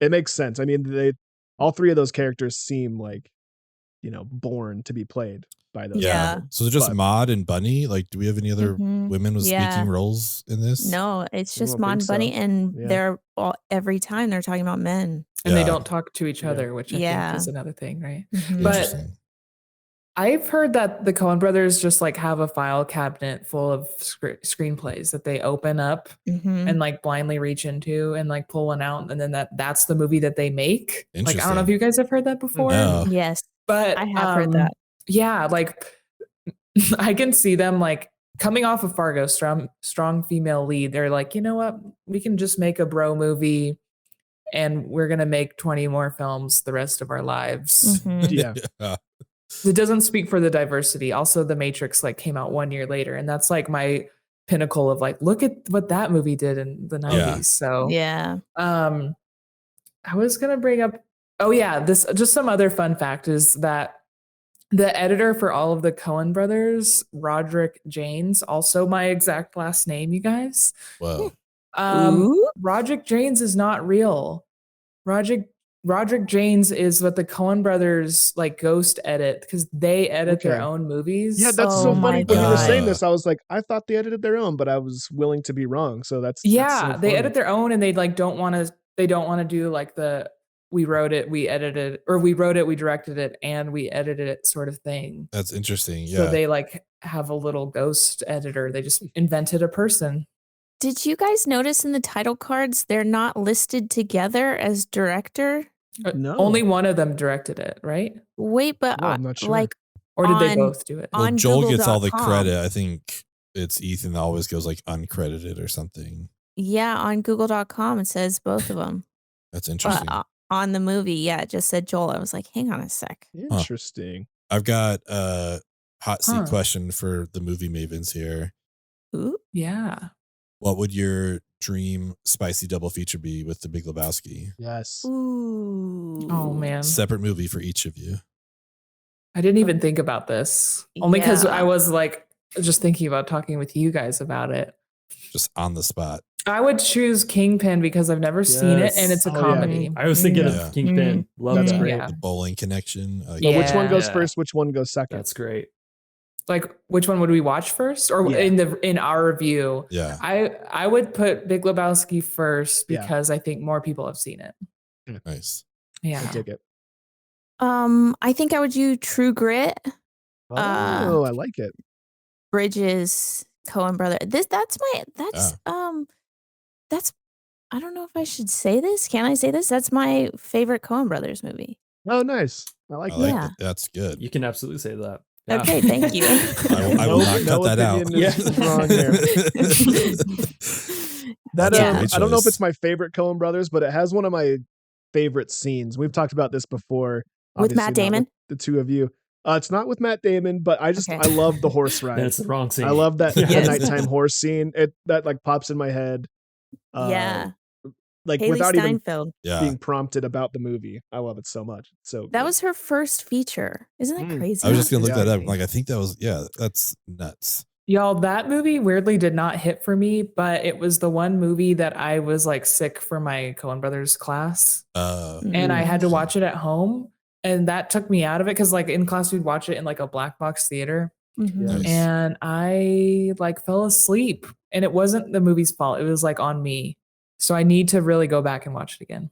it makes sense. I mean, all three of those characters seem like born to be played by those. Yeah. So they're just Maude and Bunny. Like, do we have any other women with speaking roles in this? No, it's just Maude and Bunny, and they're every time they're talking about men, and they don't talk to each other, which I think is another thing, right? But I've heard that the Coen brothers just like have a file cabinet full of screenplays that they open up and like blindly reach into and like pull one out, and then that's the movie that they make. Like, I don't know if you guys have heard that before. No. Yes, but I have heard that. Yeah, like I can see them like coming off of Fargo, strong female lead. They're like, you know what? We can just make a bro movie, and we're gonna make 20 more films the rest of our lives. Yeah. It doesn't speak for the diversity. Also, The Matrix like came out 1 year later, and that's like my pinnacle of like, look at what that movie did in the 90s. So I was gonna bring up, this just some other fun fact is that the editor for all of the Coen brothers, Roderick Jaynes, also my exact last name, you guys. Wow. Roderick Jaynes is not real. Roderick Jaynes is what the Coen brothers like ghost edit, because they edit their own movies. Yeah, that's so funny. When you were saying this, I was like, I thought they edited their own, but I was willing to be wrong. So that's so they edit their own, and they like don't want to do like the we wrote it, we edited, or we wrote it, we directed it, and we edited it sort of thing. That's interesting. Yeah. So they like have a little ghost editor. They just invented a person. Did you guys notice in the title cards they're not listed together as director? No. Only one of them directed it, right? Wait, but I'm not sure. like, or did they both do it? Well, Joel Google.com, gets all the credit. I think it's Ethan that always goes like uncredited or something. Yeah, on Google.com it says both of them. That's interesting. On the movie, it just said Joel. I was like, hang on a sec. Interesting. I've got a hot seat question for the movie Mavens here. Ooh. Yeah. What would your dream spicy double feature be with the Big Lebowski? Yes. Ooh. Oh man. Separate movie for each of you. I didn't even think about this. Only because I was like just thinking about talking with you guys about it. Just on the spot. I would choose Kingpin because I've never seen it, and it's a comedy. I was thinking of Kingpin. Love That's that. great. The bowling connection. Which one goes first? Which one goes second? That's great. Like, which one would we watch first, or in our review? Yeah, I would put Big Lebowski first because I think more people have seen it. Nice. Yeah, I take it. I think I would do True Grit. I like it. Bridges, Coen brother. That's I don't know if I should say this. Can I say this? That's my favorite Coen brothers movie. Oh, nice. I like that. Yeah. That's good. You can absolutely say that. Yeah. Okay, thank you. I will not cut that out. I don't know if it's my favorite Coen brothers, but it has one of my favorite scenes. We've talked about this before. With Matt Damon? The two of you. It's not with Matt Damon, but I love the horse ride. That's the wrong scene. I love that the nighttime horse scene. That like pops in my head. Like Haley without Steinfeld. even being prompted about the movie. I love it so much. So that was her first feature. Isn't that crazy? I was just gonna look that up. Like, I think that was that's nuts. Y'all, that movie weirdly did not hit for me, but it was the one movie that I was like sick for my Coen Brothers class. And I had to watch it at home. And that took me out of it because like in class we'd watch it in like a black box theater. Nice. And I like fell asleep, and it wasn't the movie's fault. It was like on me. So I need to really go back and watch it again.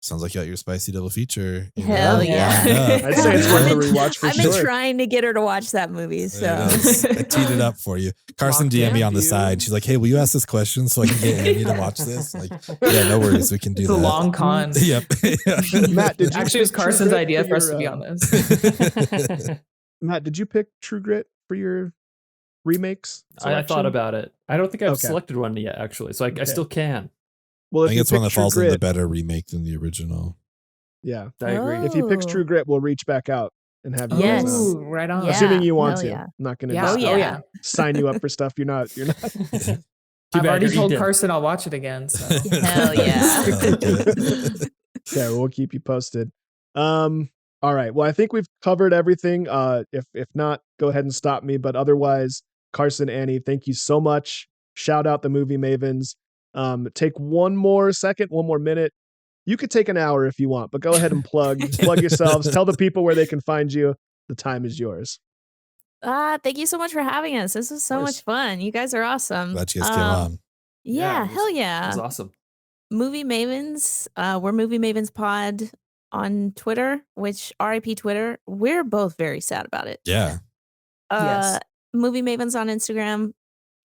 Sounds like you got your spicy double feature. Hell yeah. I'd say it's worth a rewatch for I've sure. been trying to get her to watch that movie. So I teed it up for you. Carson DM'd me on the side. She's like, hey, will you ask this question so I can get Annie to watch this? Like, yeah, no worries. We can do It's that. a long con. Yep. Matt, did you Actually, it was pick True Carson's Grit idea for us your, to be on this. Matt, did you pick True Grit for your remakes? I thought about it. I don't think I've Okay. selected one yet, actually. So I still can. Well, I if think you it's one pick that True falls in the Grit, better remake than the original. yeah, I agree. if he picks True Grit, we'll reach back out and have you guys Yes. on. Ooh, right on. Yeah. Assuming you want Hell to. yeah. I'm not going to Yeah. just Oh, yeah. sign you up for stuff you're not. Too I've bad already you're told eating. Carson I'll watch it again. So Hell yeah. Okay, well, we'll keep you posted. All right. Well, I think we've covered everything. If not, go ahead and stop me. But otherwise, Carson, Annie, thank you so much. Shout out the movie Mavens. Take one more minute. You could take an hour if you want, but go ahead and plug yourselves. Tell the people where they can find you. The time is yours. Thank you so much for having us. This was so much fun. You guys are awesome. Glad you guys came on. Yeah, hell It yeah. was awesome. Movie Mavens. We're Movie Mavens Pod on Twitter, which RIP Twitter. We're both very sad about it. Yeah. Yes. Movie Mavens on Instagram.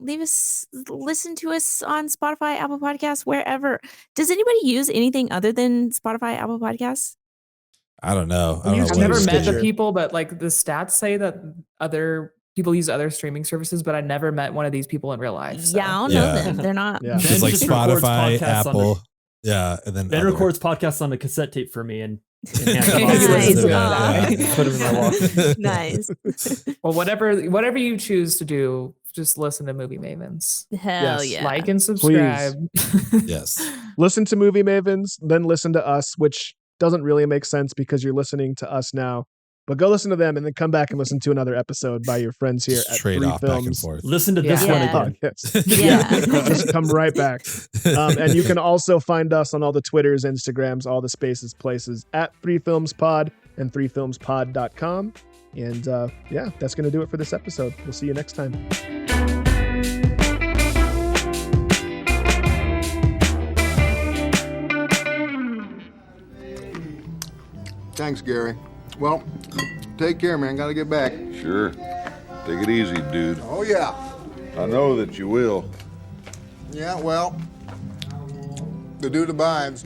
Listen to us on Spotify, Apple Podcasts, wherever. Does anybody use anything other than Spotify, Apple Podcasts? I don't know. I don't know I've what never it is. met the Stitcher. people, but like the stats say that other people use other streaming services, but I never met one of these people in real life. So. Yeah, I don't know Yeah. them. They're not. Yeah. It's like just records Spotify, podcasts on Apple. Yeah. And then Ben other. records podcasts on a cassette tape for me and Nice. put them in my wallet. Nice. Well, whatever you choose to do, just listen to Movie Mavens. Hell Yes. yeah. Like and subscribe. Yes. Listen to Movie Mavens, then listen to us, which doesn't really make sense because you're listening to us now. But go listen to them and then come back and listen to another episode by your friends here Just at trade Three off back and Films. forth. Listen to this Yeah. one Yeah. again. Yes. Yeah. Just come right back. And you can also find us on all the Twitters, Instagrams, all the spaces, places at 3filmspod and 3filmspod.com. And yeah, that's going to do it for this episode. We'll see you next time. Thanks, Gary. Well, take care, man. Gotta get back. Sure. Take it easy, dude. Oh, yeah. I know that you will. Yeah, well, the dude abides.